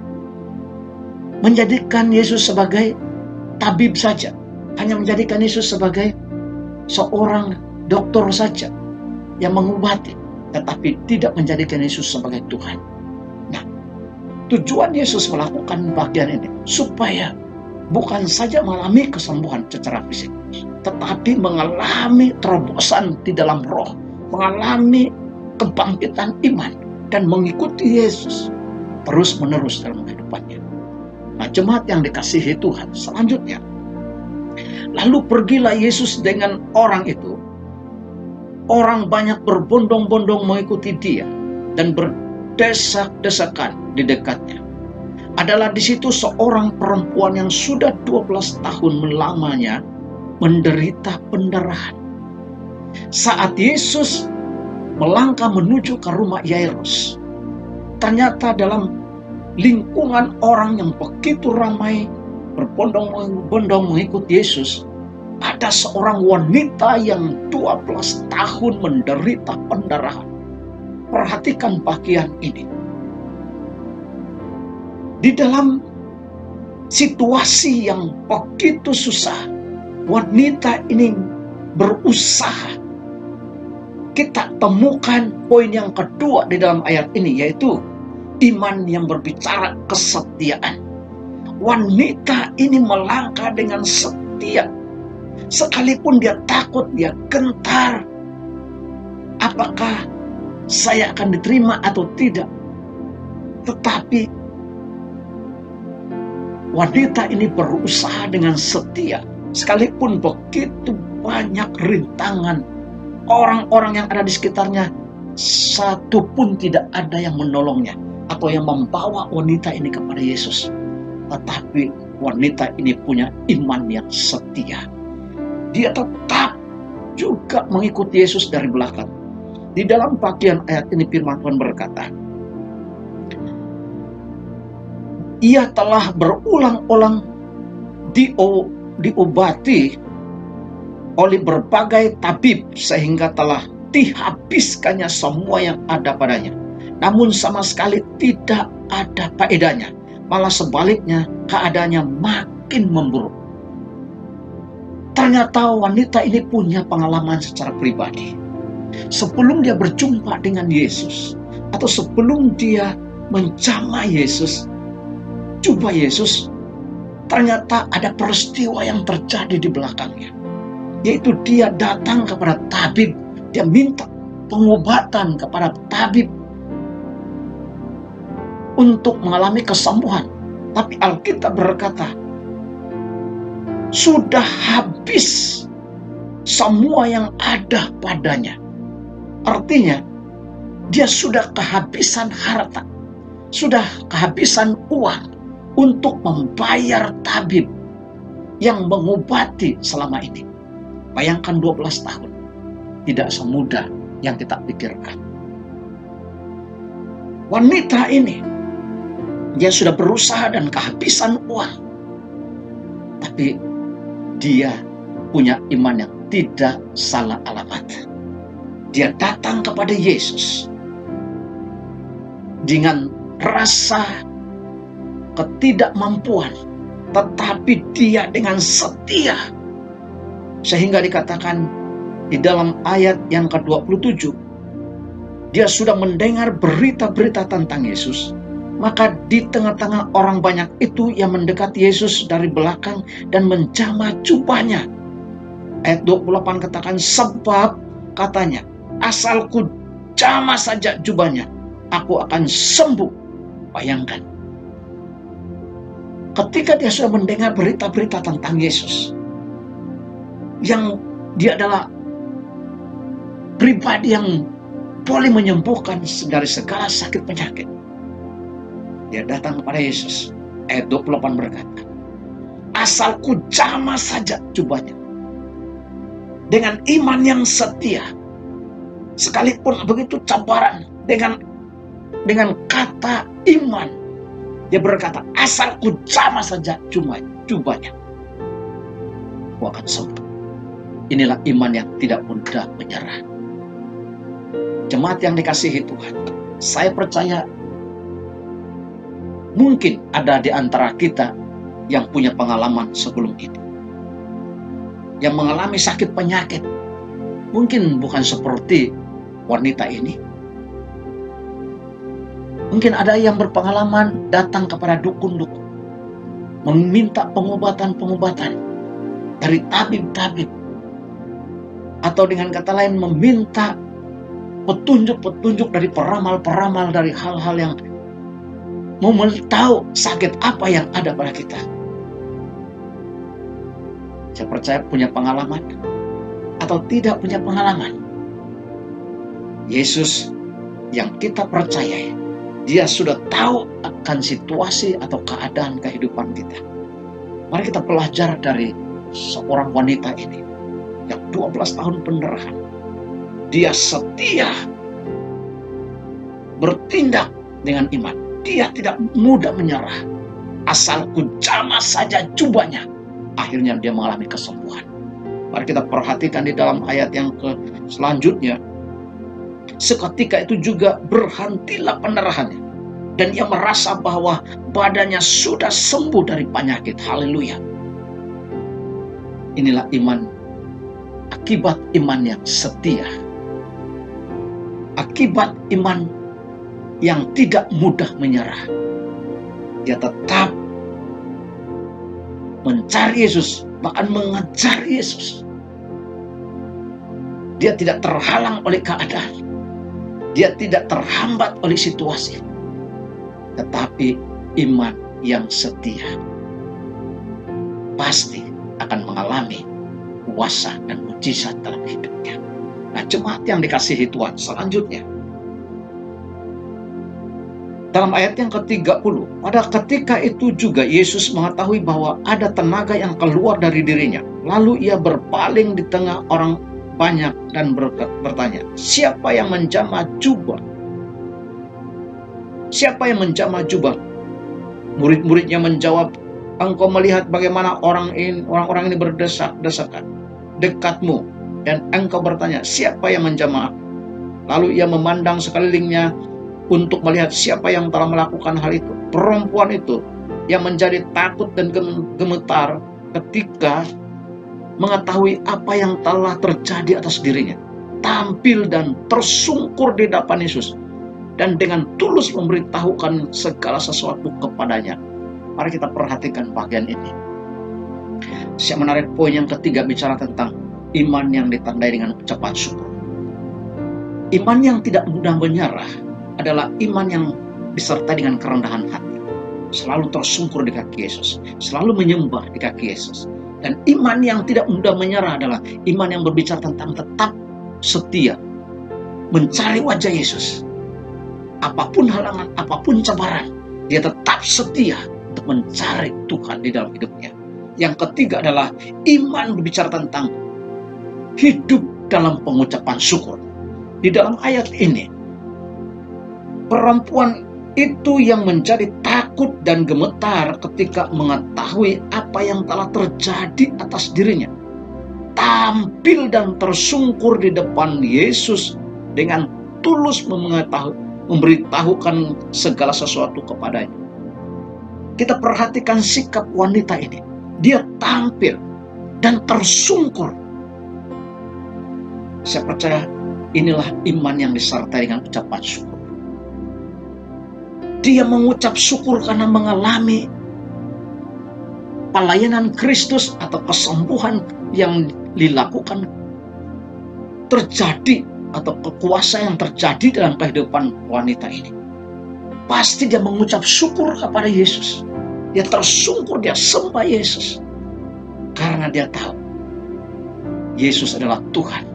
Speaker 8: menjadikan Yesus sebagai tabib saja, hanya menjadikan Yesus sebagai seorang dokter saja yang mengobati, tetapi tidak menjadikan Yesus sebagai Tuhan. Nah, tujuan Yesus melakukan bagian ini supaya bukan saja mengalami kesembuhan secara fisik, tetapi mengalami terobosan di dalam roh, mengalami kebangkitan iman, dan mengikuti Yesus terus-menerus dalam kehidupannya. Nah, jemaat yang dikasihi Tuhan, selanjutnya, lalu pergilah Yesus dengan orang itu. Orang banyak berbondong-bondong mengikuti dia dan berdesak-desakan di dekatnya. Adalah di situ seorang perempuan yang sudah 12 tahun lamanya menderita pendarahan. Saat Yesus melangkah menuju ke rumah Yairus, ternyata dalam lingkungan orang yang begitu ramai berbondong-bondong mengikuti Yesus, ada seorang wanita yang 12 tahun menderita pendarahan. Perhatikan bagian ini. Di dalam situasi yang begitu susah, wanita ini berusaha. Kita temukan poin yang kedua di dalam ayat ini, yaitu iman yang berbicara kesetiaan. Wanita ini melangkah dengan setia. Sekalipun dia takut, dia gentar, apakah saya akan diterima atau tidak. Tetapi wanita ini berusaha dengan setia. Sekalipun begitu banyak rintangan, orang-orang yang ada di sekitarnya, satu pun tidak ada yang menolongnya atau yang membawa wanita ini kepada Yesus. Tetapi wanita ini punya iman yang setia. Dia tetap juga mengikuti Yesus dari belakang. Di dalam bagian ayat ini firman Tuhan berkata, ia telah berulang-ulang diobati oleh berbagai tabib sehingga telah dihabiskannya semua yang ada padanya. Namun sama sekali tidak ada faedahnya. Malah sebaliknya keadaannya makin memburuk. Ternyata wanita ini punya pengalaman secara pribadi. Sebelum dia berjumpa dengan Yesus, atau sebelum dia menjamah Yesus, jubah Yesus, ternyata ada peristiwa yang terjadi di belakangnya. Yaitu dia datang kepada tabib, dia minta pengobatan kepada tabib untuk mengalami kesembuhan. Tapi Alkitab berkata, sudah habis semua yang ada padanya. Artinya, dia sudah kehabisan harta, sudah kehabisan uang untuk membayar tabib yang mengobati selama ini. Bayangkan 12 tahun, tidak semudah yang kita pikirkan. Wanita ini, dia sudah berusaha dan kehabisan uang. Tapi dia punya iman yang tidak salah alamat. Dia datang kepada Yesus dengan rasa ketidakmampuan, tetapi dia dengan setia. Sehingga dikatakan di dalam ayat yang ke-27, dia sudah mendengar berita-berita tentang Yesus. Maka di tengah-tengah orang banyak itu yang mendekati Yesus dari belakang dan menjamah jubahnya. Ayat 28 katakan, sebab katanya, asalku jamah saja jubahnya, aku akan sembuh. Bayangkan, ketika dia sudah mendengar berita-berita tentang Yesus, yang dia adalah pribadi yang boleh menyembuhkan dari segala sakit penyakit, dia datang kepada Yesus. Ayat 28 berkata, asalku jamah saja jubahnya. Dengan iman yang setia, sekalipun begitu cabaran, dengan kata iman, dia berkata, asalku jamah saja jubahnya, aku akan sembuh. Inilah iman yang tidak mudah menyerah. Jemaat yang dikasihi Tuhan, saya percaya mungkin ada di antara kita yang punya pengalaman sebelum ini, yang mengalami sakit penyakit. Mungkin bukan seperti wanita ini. Mungkin ada yang berpengalaman datang kepada dukun-dukun, meminta pengobatan-pengobatan dari tabib-tabib, atau dengan kata lain meminta petunjuk-petunjuk dari peramal-peramal, dari hal-hal yang mau tahu sakit apa yang ada pada kita. Saya percaya punya pengalaman atau tidak punya pengalaman, Yesus yang kita percayai, dia sudah tahu akan situasi atau keadaan kehidupan kita. Mari kita belajar dari seorang wanita ini yang 12 tahun pendarahan. Dia setia bertindak dengan iman. Dia tidak mudah menyerah. Asalku jamah saja jubahnya, akhirnya dia mengalami kesembuhan. Mari kita perhatikan di dalam ayat yang selanjutnya. Seketika itu juga berhentilah pendarahannya, dan ia merasa bahwa badannya sudah sembuh dari penyakit. Haleluya. Inilah iman, akibat iman yang setia, akibat iman yang tidak mudah menyerah. Dia tetap mencari Yesus, bahkan mengejar Yesus. Dia tidak terhalang oleh keadaan, dia tidak terhambat oleh situasi, tetapi iman yang setia pasti akan mengalami kuasa dan mujizat dalam hidupnya. Nah, jemaat yang dikasihi Tuhan, selanjutnya dalam ayat yang ke-30, pada ketika itu juga Yesus mengetahui bahwa ada tenaga yang keluar dari dirinya. Lalu ia berpaling di tengah orang banyak dan bertanya, siapa yang menjamah jubah? Siapa yang menjamah jubah? Murid-muridnya menjawab, engkau melihat bagaimana orang-orang ini berdesak-desakan dekatmu, dan engkau bertanya, siapa yang menjamah? Lalu ia memandang sekelilingnya untuk melihat siapa yang telah melakukan hal itu. Perempuan itu yang menjadi takut dan gemetar ketika mengetahui apa yang telah terjadi atas dirinya, tampil dan tersungkur di hadapan Yesus, dan dengan tulus memberitahukan segala sesuatu kepadanya. Mari kita perhatikan bagian ini. Saya menarik poin yang ketiga, bicara tentang iman yang ditandai dengan ucapan syukur. Iman yang tidak mudah menyerah adalah iman yang disertai dengan kerendahan hati. Selalu tersungkur di kaki Yesus, selalu menyembah di kaki Yesus. Dan iman yang tidak mudah menyerah adalah iman yang berbicara tentang tetap setia, mencari wajah Yesus. Apapun halangan, apapun cabaran, dia tetap setia untuk mencari Tuhan di dalam hidupnya. Yang ketiga adalah iman berbicara tentang hidup dalam pengucapan syukur. Di dalam ayat ini, perempuan itu yang menjadi takut dan gemetar ketika mengetahui apa yang telah terjadi atas dirinya, tampil dan tersungkur di depan Yesus dengan tulus memberitahukan segala sesuatu kepadanya. Kita perhatikan sikap wanita ini. Dia tampil dan tersungkur. Saya percaya inilah iman yang disertai dengan ucapan syukur. Dia mengucap syukur karena mengalami pelayanan Kristus atau kesembuhan yang dilakukan terjadi, atau kekuasaan yang terjadi dalam kehidupan wanita ini. Pasti dia mengucap syukur kepada Yesus. Dia tersungkur, dia sembah Yesus. Karena dia tahu Yesus adalah Tuhan.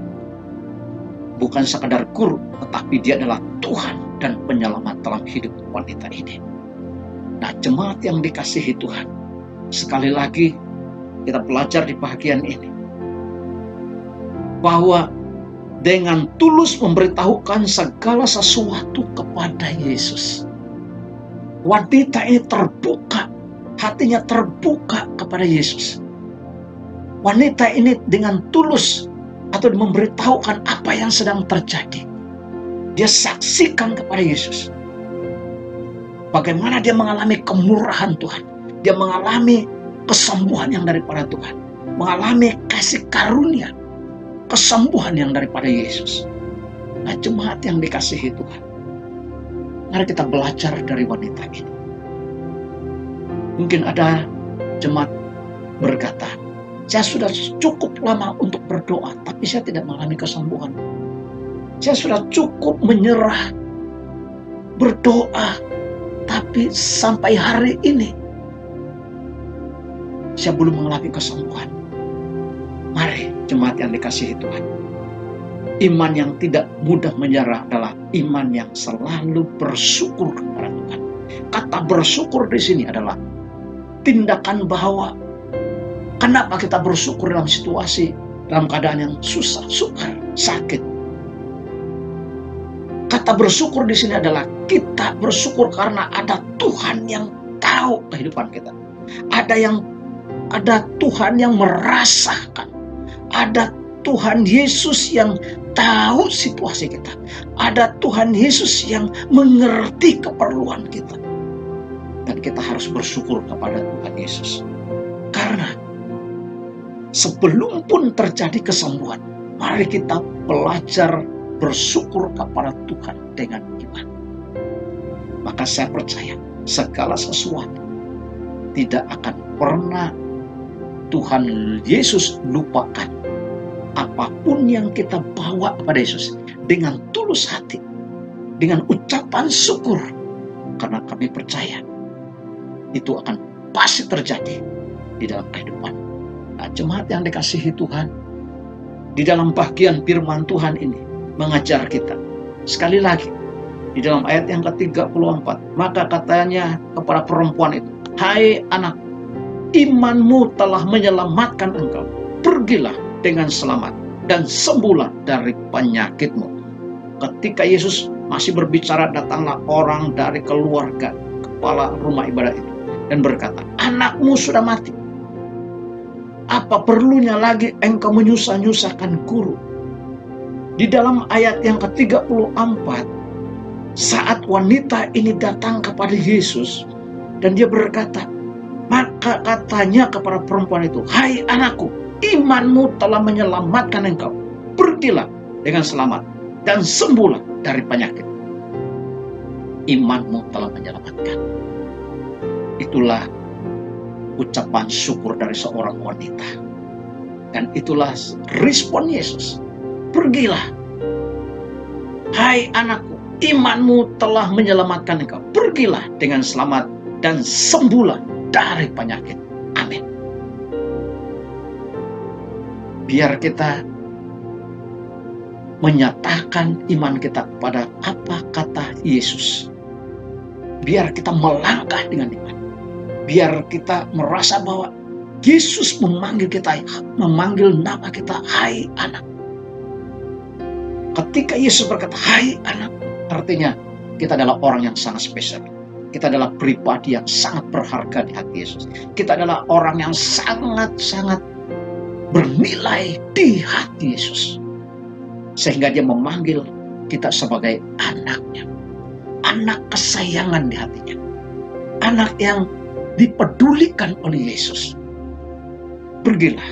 Speaker 8: Bukan sekadar guru, tetapi dia adalah Tuhan dan penyelamat dalam hidup wanita ini. Nah, jemaat yang dikasihi Tuhan, sekali lagi kita belajar di bagian ini bahwa dengan tulus memberitahukan segala sesuatu kepada Yesus, wanita ini terbuka, hatinya terbuka kepada Yesus. Wanita ini dengan tulus atau memberitahukan apa yang sedang terjadi. Dia saksikan kepada Yesus bagaimana dia mengalami kemurahan Tuhan. Dia mengalami kesembuhan yang daripada Tuhan, mengalami kasih karunia, kesembuhan yang daripada Yesus. Nah, jemaat yang dikasihi Tuhan, mari kita belajar dari wanita ini. Mungkin ada jemaat berkata, saya sudah cukup lama untuk berdoa, tapi saya tidak mengalami kesembuhan. Saya sudah cukup menyerah berdoa, tapi sampai hari ini saya belum mengalami kesembuhan. Mari jemaat yang dikasihi Tuhan, iman yang tidak mudah menyerah adalah iman yang selalu bersyukur kepada Tuhan. Kata bersyukur di sini adalah tindakan bahwa kenapa kita bersyukur dalam situasi, dalam keadaan yang susah, sukar, sakit. Kata bersyukur di sini adalah kita bersyukur karena ada Tuhan yang tahu kehidupan kita. Ada Tuhan yang merasakan. Ada Tuhan Yesus yang tahu situasi kita. Ada Tuhan Yesus yang mengerti keperluan kita. Dan kita harus bersyukur kepada Tuhan Yesus. Karena sebelum pun terjadi kesembuhan, mari kita belajar bersyukur kepada Tuhan dengan iman. Maka saya percaya segala sesuatu tidak akan pernah Tuhan Yesus lupakan. Apapun yang kita bawa kepada Yesus dengan tulus hati, dengan ucapan syukur, karena kami percaya itu akan pasti terjadi di dalam kehidupan. Nah, jemaat yang dikasihi Tuhan, di dalam bagian firman Tuhan ini mengajar kita sekali lagi di dalam ayat yang ke-34, maka katanya kepada perempuan itu, hai anak, imanmu telah menyelamatkan engkau, pergilah dengan selamat dan sembuhlah dari penyakitmu. Ketika Yesus masih berbicara, datanglah orang dari keluarga kepala rumah ibadat itu dan berkata, anakmu sudah mati. Apa perlunya lagi engkau menyusah-nyusahkan guru? Di dalam ayat yang ke-34, saat wanita ini datang kepada Yesus dan dia berkata, maka katanya kepada perempuan itu, hai anakku, imanmu telah menyelamatkan engkau, pergilah dengan selamat dan sembuhlah dari penyakit. Imanmu telah menyelamatkan. Itulah ucapan syukur dari seorang wanita. Dan itulah respon Yesus. Pergilah, hai anakku, imanmu telah menyelamatkan engkau. Pergilah dengan selamat dan sembuhlah dari penyakit. Amin. Biar kita menyatakan iman kita kepada apa kata Yesus. Biar kita melangkah dengan iman. Biar kita merasa bahwa Yesus memanggil kita, memanggil nama kita, hai anak. Ketika Yesus berkata, hai anak, artinya kita adalah orang yang sangat spesial. Kita adalah pribadi yang sangat berharga di hati Yesus. Kita adalah orang yang sangat-sangat bernilai di hati Yesus. Sehingga dia memanggil kita sebagai anaknya. Anak kesayangan di hatinya. Anak yang dipedulikan oleh Yesus. Pergilah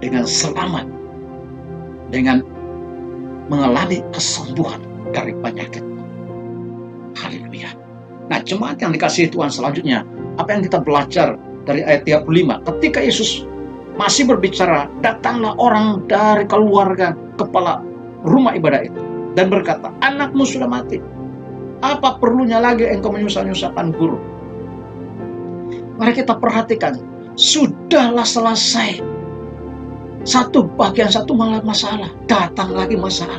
Speaker 8: dengan selamat, dengan mengalami kesembuhan dari penyakit. Haleluya. Nah, jemaat yang dikasihi Tuhan, selanjutnya apa yang kita belajar dari ayat 35? Ketika Yesus masih berbicara, datanglah orang dari keluarga kepala rumah ibadah itu dan berkata, anakmu sudah mati. Apa perlunya lagi engkau menyusah-nyusahkan guru? Mari kita perhatikan, sudahlah selesai. Satu bagian satu masalah, datang lagi masalah.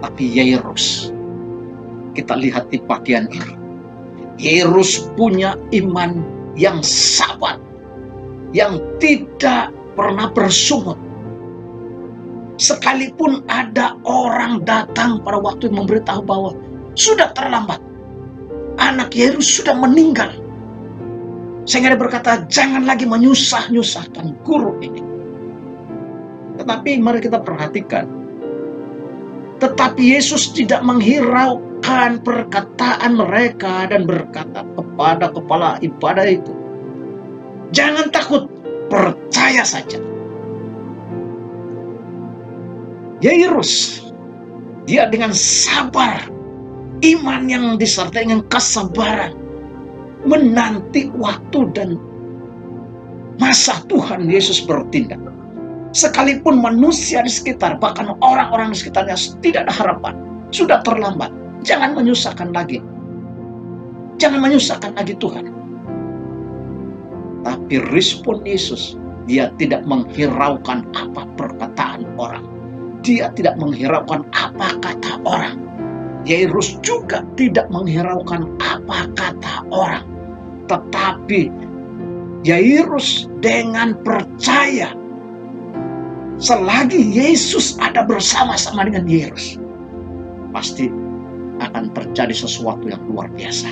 Speaker 8: Tapi Yairus, kita lihat di bagian ini, Yairus punya iman yang sabar, yang tidak pernah bersungut. Sekalipun ada orang datang pada waktu memberitahu bahwa sudah terlambat, anak Yairus sudah meninggal, sehingga dia berkata, jangan lagi menyusah-nyusahkan guru ini. Tetapi mari kita perhatikan, tetapi Yesus tidak menghiraukan perkataan mereka dan berkata kepada kepala ibadah itu, jangan takut, percaya saja. Yairus, dia dengan sabar, iman yang disertai dengan kesabaran, menanti waktu dan masa Tuhan Yesus bertindak. Sekalipun manusia di sekitar, bahkan orang-orang di sekitarnya tidak ada harapan, sudah terlambat, jangan menyusahkan lagi. Jangan menyusahkan lagi Tuhan. Tapi respon Yesus, dia tidak menghiraukan apa perkataan orang. Dia tidak menghiraukan apa kata orang. Yairus juga tidak menghiraukan apa kata orang. Tetapi Yairus dengan percaya, selagi Yesus ada bersama-sama dengan Yairus, pasti akan terjadi sesuatu yang luar biasa.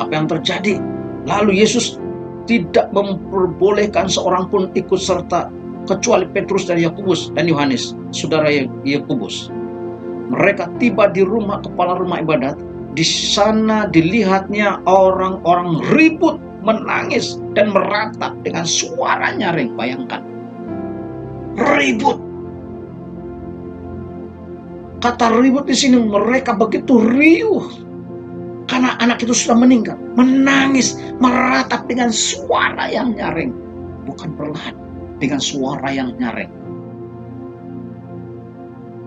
Speaker 8: Apa yang terjadi? Lalu Yesus tidak memperbolehkan seorang pun ikut serta kecuali Petrus dan Yakobus dan Yohanes, saudara Yakobus. Mereka tiba di rumah kepala rumah ibadat. Di sana dilihatnya orang-orang ribut, menangis dan meratap dengan suara nyaring. Bayangkan, ribut. Kata ribut di sini, mereka begitu riuh karena anak itu sudah meninggal, menangis, meratap dengan suara yang nyaring, bukan perlahan, dengan suara yang nyaring,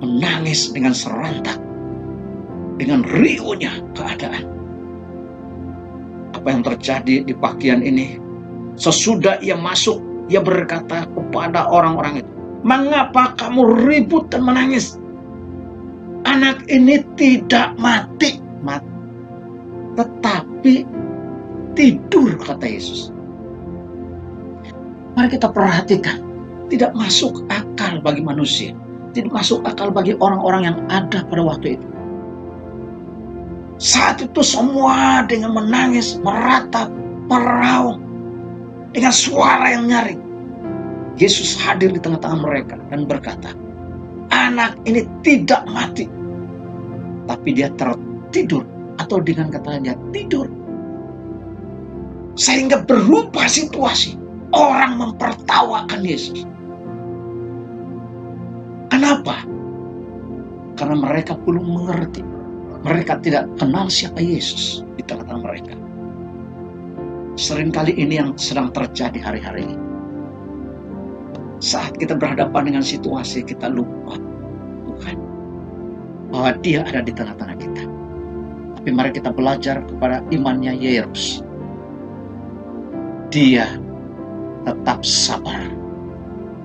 Speaker 8: menangis dengan serentak, dengan riuhnya keadaan. Apa yang terjadi di bagian ini? Sesudah ia masuk, ia berkata kepada orang-orang itu, mengapa kamu ribut dan menangis? Anak ini tidak mati, tetapi tidur, kata Yesus. Mari kita perhatikan, tidak masuk akal bagi manusia, tidak masuk akal bagi orang-orang yang ada pada waktu itu. Saat itu semua dengan menangis, meratap, meraung, dengan suara yang nyaring. Yesus hadir di tengah-tengah mereka dan berkata, anak ini tidak mati, tapi dia tertidur, atau dengan katanya tidur. Sehingga berubah situasi, orang mempertawakan Yesus. Kenapa? Karena mereka belum mengerti. Mereka tidak kenal siapa Yesus di tengah-tengah mereka. Seringkali ini yang sedang terjadi hari-hari ini. Saat kita berhadapan dengan situasi, kita lupa Tuhan, bahwa Dia ada di tengah-tengah kita. Tapi mari kita belajar kepada imannya Yairus. Dia tetap sabar.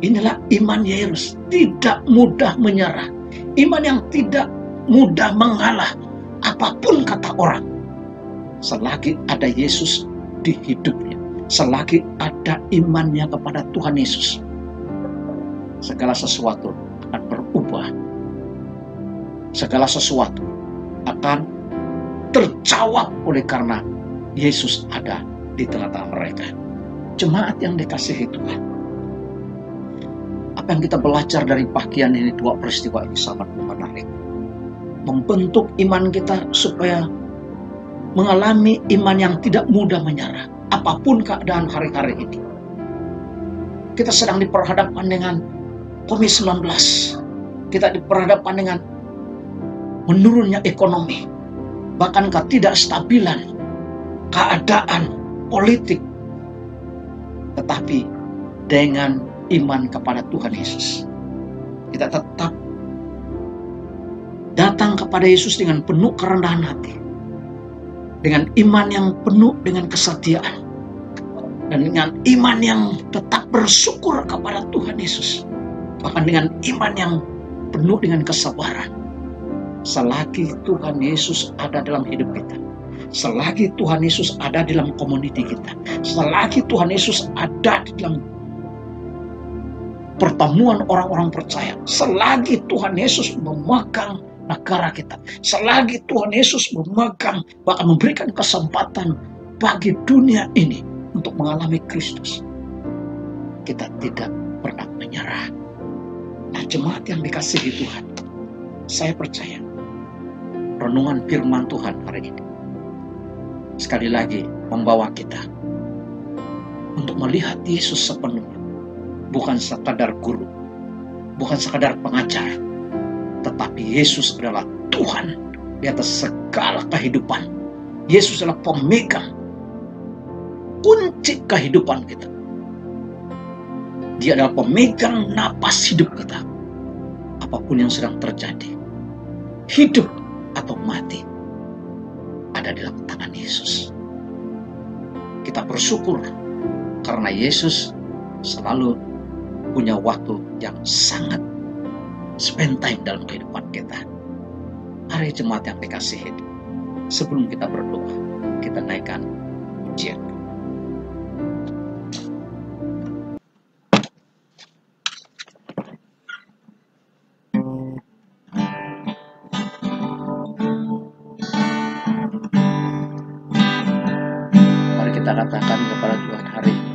Speaker 8: Inilah iman Yairus, tidak mudah menyerah. Iman yang tidak mudah mengalah apapun kata orang. Selagi ada Yesus di hidupnya, selagi ada imannya kepada Tuhan Yesus, segala sesuatu akan berubah. Segala sesuatu akan terjawab oleh karena Yesus ada di tengah-tengah mereka. Jemaat yang dikasihi Tuhan, apa yang kita belajar dari bagian ini, dua peristiwa ini sangat menarik. Membentuk iman kita supaya mengalami iman yang tidak mudah menyerah apapun keadaan hari-hari ini. Kita sedang diperhadapkan dengan COVID-19. Kita diperhadapkan dengan menurunnya ekonomi, bahkan ketidakstabilan keadaan politik. Tetapi dengan iman kepada Tuhan Yesus, kita tetap datang kepada Yesus dengan penuh kerendahan hati, dengan iman yang penuh dengan kesetiaan, dan dengan iman yang tetap bersyukur kepada Tuhan Yesus, bahkan dengan iman yang penuh dengan kesabaran. Selagi Tuhan Yesus ada dalam hidup kita, selagi Tuhan Yesus ada dalam komuniti kita, selagi Tuhan Yesus ada di dalam pertemuan orang-orang percaya, selagi Tuhan Yesus memegang negara kita, selagi Tuhan Yesus memegang, bahkan memberikan kesempatan bagi dunia ini untuk mengalami Kristus, kita tidak pernah menyerah. Nah, jemaat yang dikasihi Tuhan, saya percaya renungan firman Tuhan hari ini sekali lagi membawa kita untuk melihat Yesus sepenuhnya, bukan sekadar guru, bukan sekadar pengajar, tetapi Yesus adalah Tuhan di atas segala kehidupan. Yesus adalah pemegang kunci kehidupan kita. Dia adalah pemegang napas hidup kita. Apapun yang sedang terjadi, hidup atau mati, ada dalam tangan Yesus. Kita bersyukur karena Yesus selalu punya waktu yang sangat spend time dalam kehidupan kita. Hari jemaat yang dikasihi, sebelum kita berdoa, kita naikkan pujian. Mari kita katakan kepada Tuhan hari ini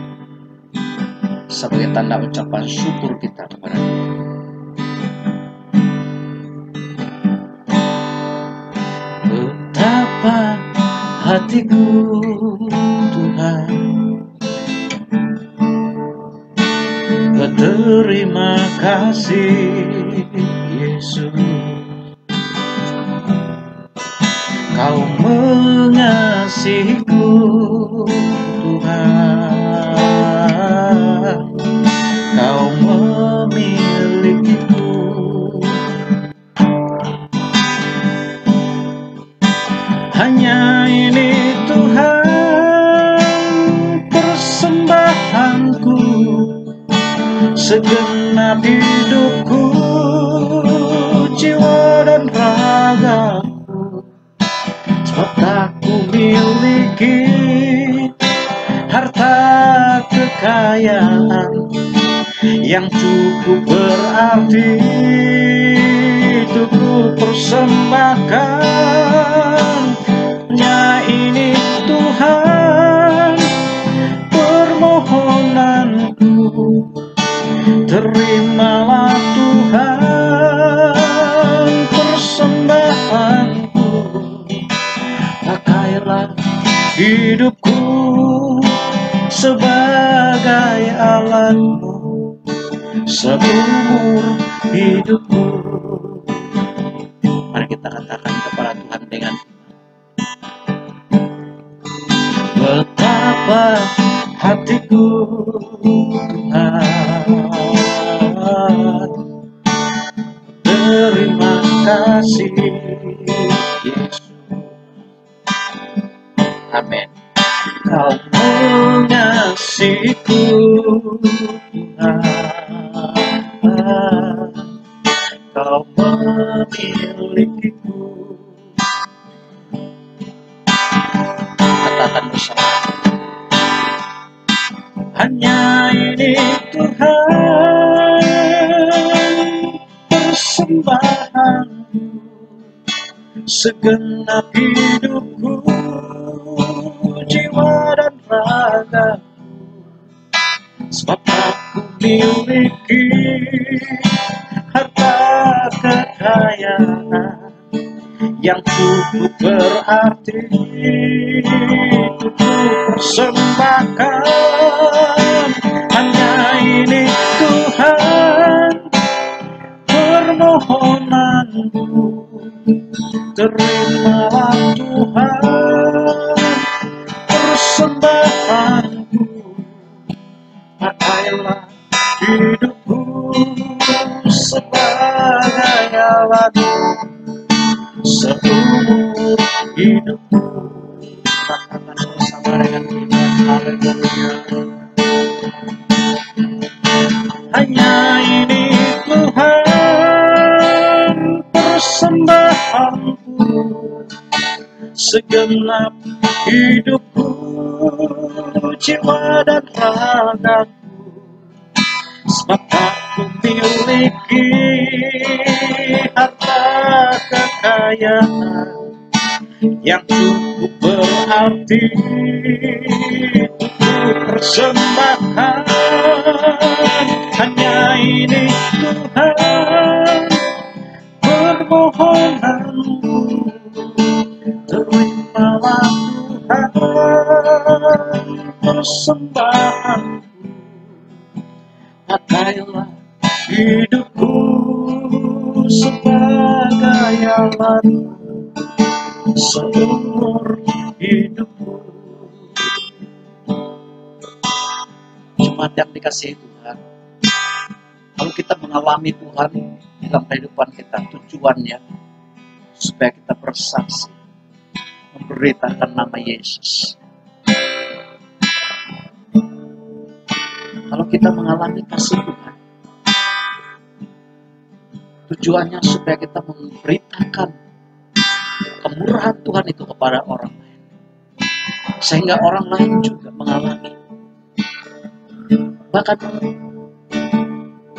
Speaker 8: sebagai tanda ucapan syukur kita kepada Tuhan. Betapa hatiku Tuhan berterima kasih Yesus, Kau mengasihiku Tuhan, Kau memilikiku. Hanya ini Tuhan persembahanku, segenap hidupku, jiwa dan ragaku. Sebab tak ku miliki harta kekayaan yang cukup berarti untuk ku persembahkan. Hanya ini Tuhan permohonanku, terimalah Tuhan persembahanku. Pakailah hidupku sebagai alatmu seumur hidupku. Mari kita katakan kepada Tuhan dengan betapa lapar hatiku Tuhan. Terima kasih Yesus. Amin. Kau mengasihiku Tuhan, Kau memilikiku. Katakan bersama. Hanya ini Tuhan persembahanku, segenap hidupku, jiwa dan ragaku, sebab aku miliki harta kekayaan yang cukup berarti untuk persembahkan. Hanya ini Tuhan permohonanku, terimalah Tuhan persembahanku. Pakailah hidupku sebagai alatmu seumur hidupku. Katakan bersama dengan kita, haleluya. Hanya ini Tuhan persembahanku, segenap hidupku, jiwa dan ragaku, sebab aku miliki harta kekayaan yang cukup berarti untuk persembahkan. Hanya ini Tuhan permohonanku, terimalah Tuhan persembahanku. Pakailah hidupku sebagai alatmu seumur hidupku. Jemaat yang dikasihi Tuhan, kalau kita mengalami Tuhan dalam kehidupan kita, tujuannya supaya kita bersaksi, memberitakan nama Yesus. Kalau kita mengalami kasih Tuhan, tujuannya supaya kita memberitakan kemurahan Tuhan itu kepada orang lain, sehingga orang lain juga mengalami, bahkan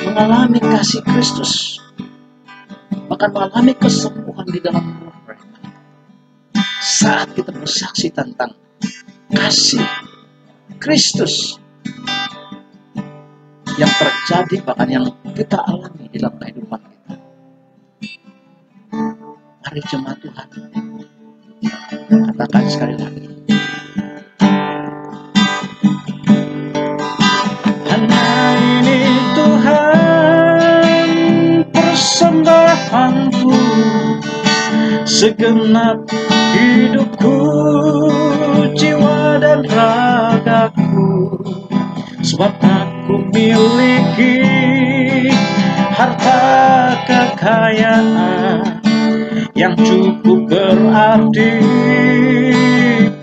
Speaker 8: mengalami kasih Kristus, bahkan mengalami kesembuhan di dalam roh mereka. Saat kita bersaksi tentang kasih Kristus yang terjadi, bahkan yang kita alami dalam kehidupan kita. Mari jemaat Tuhan, katakan sekali lagi. Hanya ini Tuhan persembahanku, segenap hidupku, jiwa dan ragaku, sebab aku miliki harta kekayaan yang cukup berarti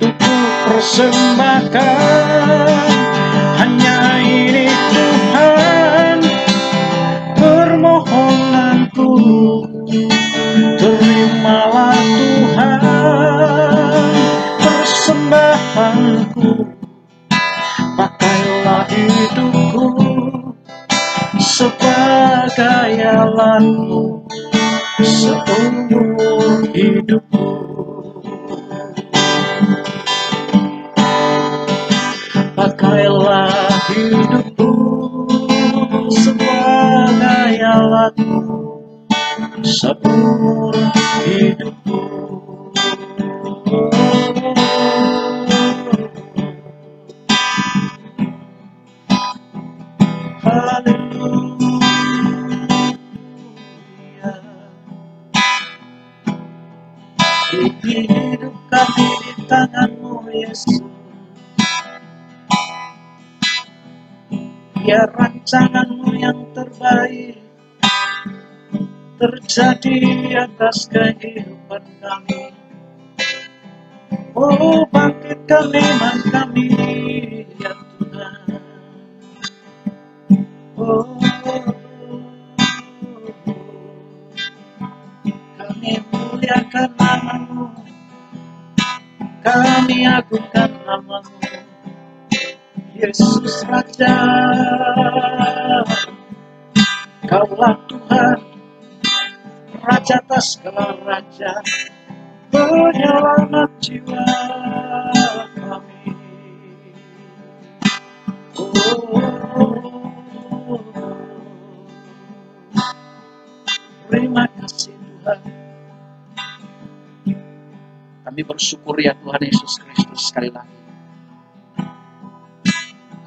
Speaker 8: untuk persembahkan. Hanya ini Tuhan permohonanku, terimalah Tuhan persembahanku. Pakailah hidupku sebagai alatmu seumur hidupku. Pakailah hidupku sebagai alatmu seumur hidupku. Haleluya. Hidup kami di tangan-Mu Yesus. Biar rancangan-Mu yang terbaik terjadi atas kehidupan kami. Oh, bangkitkan iman kami, ya Tuhan. Oh, kami muliakan nama-Mu, kami agungkan nama-Mu, Yesus Raja. Kaulah Tuhan, Raja atas segala raja, penyelamat jiwa kami. Oh, terima kasih Tuhan. Kami bersyukur ya Tuhan Yesus Kristus sekali lagi,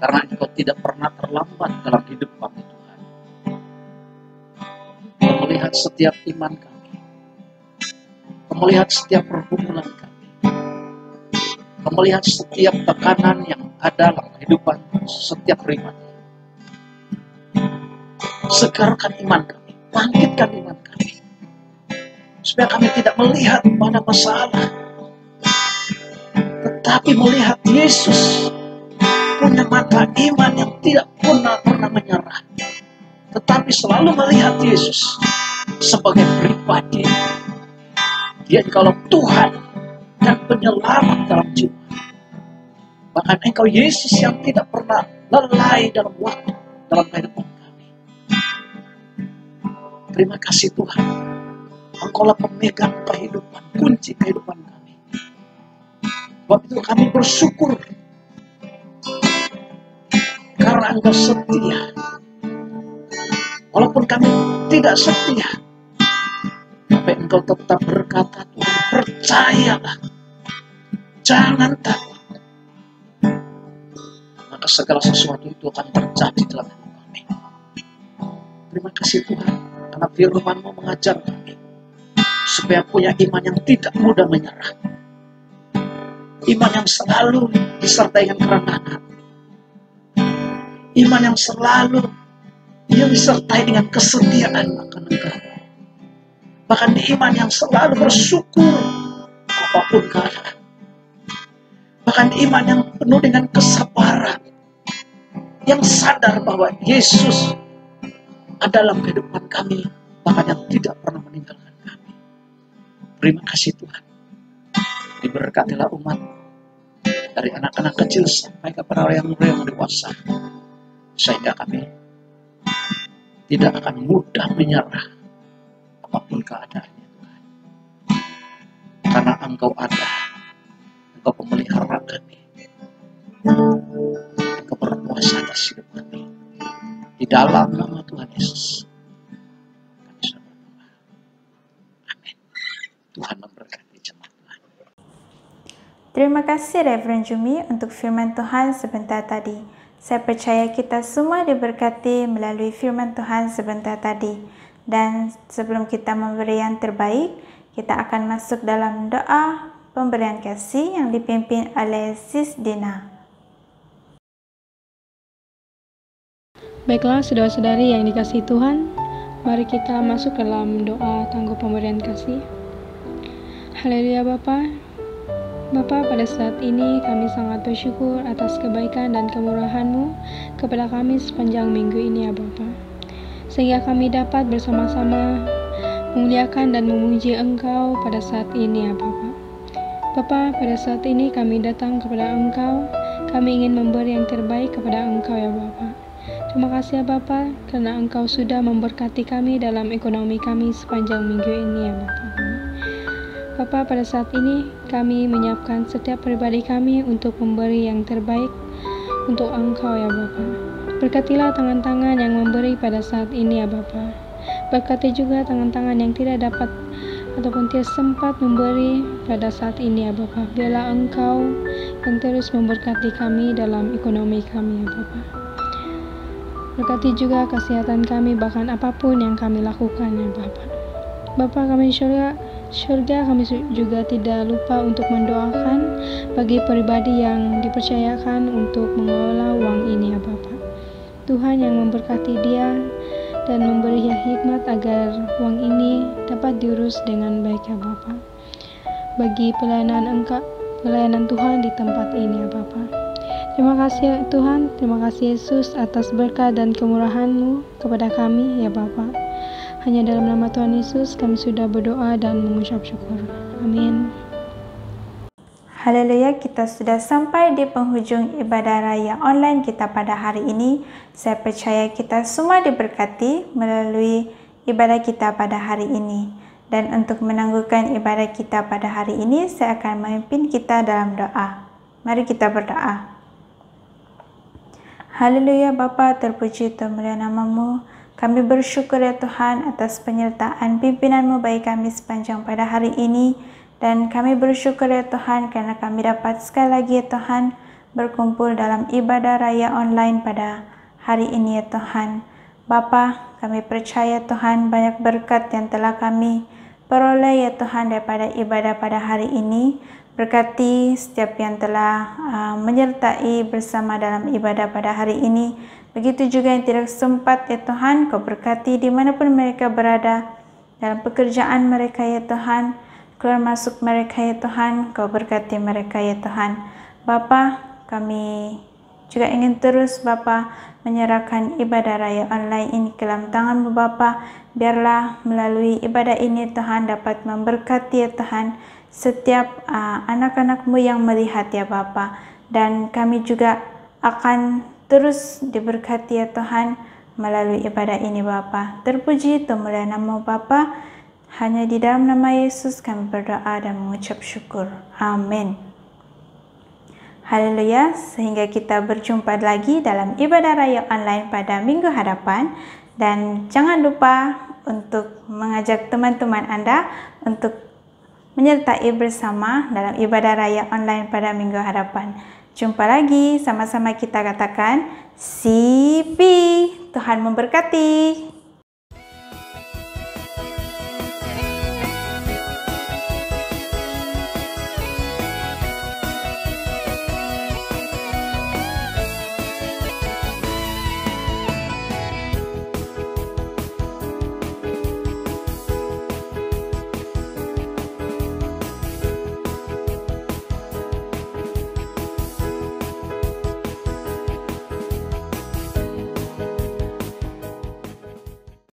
Speaker 8: karena Engkau tidak pernah terlambat dalam hidup kami Tuhan. Engkau melihat setiap iman kami, Engkau melihat setiap pergumulan kami, Engkau melihat setiap tekanan yang ada dalam kehidupan setiap pribadi. Segarkan iman kami, bangkitkan iman kami, supaya kami tidak melihat pada masalah, tetapi melihat Yesus, punya mata iman yang tidak pernah menyerah, tetapi selalu melihat Yesus sebagai pribadi. Dia kalau Tuhan dan penyelamat dalam jiwa. Bahkan Engkau Yesus yang tidak pernah lalai dalam waktu, dalam kehidupan kami. Terima kasih Tuhan, Engkaulah pemegang kehidupan, kunci kehidupan kami. Sebab itu kami bersyukur karena Engkau setia. Walaupun kami tidak setia, tapi Engkau tetap berkata, Tuhan, percayalah, jangan takut. Maka segala sesuatu itu akan terjadi dalam hidup kami. Terima kasih Tuhan, karena firman-Mu mengajar kami supaya punya iman yang tidak mudah menyerah, iman yang selalu disertai dengan kerendahan, iman yang selalu disertai dengan kesetiaan akan Engkau. Bahkan iman yang selalu bersyukur apapun keadaan. Bahkan iman yang penuh dengan kesabaran, yang sadar bahwa Yesus adalah kehidupan kami, bahkan yang tidak pernah meninggalkan kami. Terima kasih Tuhan. Diberkatilah umat, dari anak-anak kecil sampai kepada orang yang dewasa, sehingga kami tidak akan mudah menyerah apapun keadaannya Tuhan. Karena Engkau ada, Engkau pemelihara kami, Engkau berkuasa atas hidup kami. Di dalam nama Tuhan Yesus kami sudah berdoa. Amin. Tuhan memberkati jemaat Tuhan.
Speaker 5: Terima kasih Reverend Jumi untuk firman Tuhan sebentar tadi. Saya percaya kita semua diberkati melalui firman Tuhan sebentar tadi. Dan sebelum kita memberi yang terbaik, kita akan masuk dalam doa pemberian kasih yang dipimpin oleh Sis Dina.
Speaker 9: Baiklah saudara-saudari yang dikasihi Tuhan, mari kita masuk dalam doa tangguh pemberian kasih. Haleluya Bapa. Bapa, pada saat ini kami sangat bersyukur atas kebaikan dan kemurahan-Mu kepada kami sepanjang minggu ini ya Bapa. Sehingga kami dapat bersama-sama memuliakan dan memuji Engkau pada saat ini ya Bapa. Bapa, pada saat ini kami datang kepada Engkau, kami ingin memberi yang terbaik kepada Engkau ya Bapa. Terima kasih ya Bapa, karena Engkau sudah memberkati kami dalam ekonomi kami sepanjang minggu ini ya Bapa. Bapa, pada saat ini kami menyiapkan setiap pribadi kami untuk memberi yang terbaik untuk Engkau ya Bapa. Berkatilah tangan-tangan yang memberi pada saat ini ya Bapa. Berkati juga tangan-tangan yang tidak dapat ataupun tidak sempat memberi pada saat ini ya Bapa. Biarlah Engkau yang terus memberkati kami dalam ekonomi kami ya Bapa. Berkati juga kesehatan kami, bahkan apapun yang kami lakukan ya Bapa. Bapa kami surga kami juga tidak lupa untuk mendoakan bagi pribadi yang dipercayakan untuk mengelola uang ini ya Bapa. Tuhan yang memberkati dia dan memberi hikmat agar uang ini dapat diurus dengan baik ya Bapa. Bagi pelayanan Tuhan di tempat ini ya Bapa. Terima kasih ya Tuhan, terima kasih Yesus atas berkat dan kemurahan-Mu kepada kami ya Bapa. Hanya dalam nama Tuhan Yesus kami sudah berdoa dan mengucap syukur. Amin.
Speaker 5: Haleluya, kita sudah sampai di penghujung ibadah raya online kita pada hari ini. Saya percaya kita semua diberkati melalui ibadah kita pada hari ini. Dan untuk menangguhkan ibadah kita pada hari ini, saya akan memimpin kita dalam doa. Mari kita berdoa. Haleluya Bapa, terpuji termulia nama-Mu. Kami bersyukur ya Tuhan atas penyertaan pimpinan-Mu bagi kami sepanjang pada hari ini. Dan kami bersyukur ya Tuhan karena kami dapat sekali lagi ya Tuhan berkumpul dalam ibadah raya online pada hari ini ya Tuhan. Bapa, kami percaya Tuhan banyak berkat yang telah kami peroleh ya Tuhan daripada ibadah pada hari ini. Berkati setiap yang telah menyertai bersama dalam ibadah pada hari ini. Begitu juga yang tidak sempat ya Tuhan, Kau berkati dimanapun mereka berada, dalam pekerjaan mereka ya Tuhan, keluar masuk mereka ya Tuhan, Kau berkati mereka ya Tuhan. Bapa, kami juga ingin terus Bapa menyerahkan ibadah raya online ini ke dalam tangan-Mu Bapa. Biarlah melalui ibadah ini Tuhan dapat memberkati ya Tuhan setiap anak-anak-Mu yang melihat ya Bapa. Dan kami juga akan terus diberkati ya Tuhan melalui ibadah ini Bapa. Terpuji termulia nama Bapa. Hanya di dalam nama Yesus kami berdoa dan mengucap syukur. Amin. Haleluya, sehingga kita berjumpa lagi dalam ibadah raya online pada minggu hadapan. Dan jangan lupa untuk mengajak teman-teman Anda untuk menyertai bersama dalam ibadah raya online pada minggu hadapan. Jumpa lagi, sama-sama kita katakan, Sipi, Tuhan memberkati.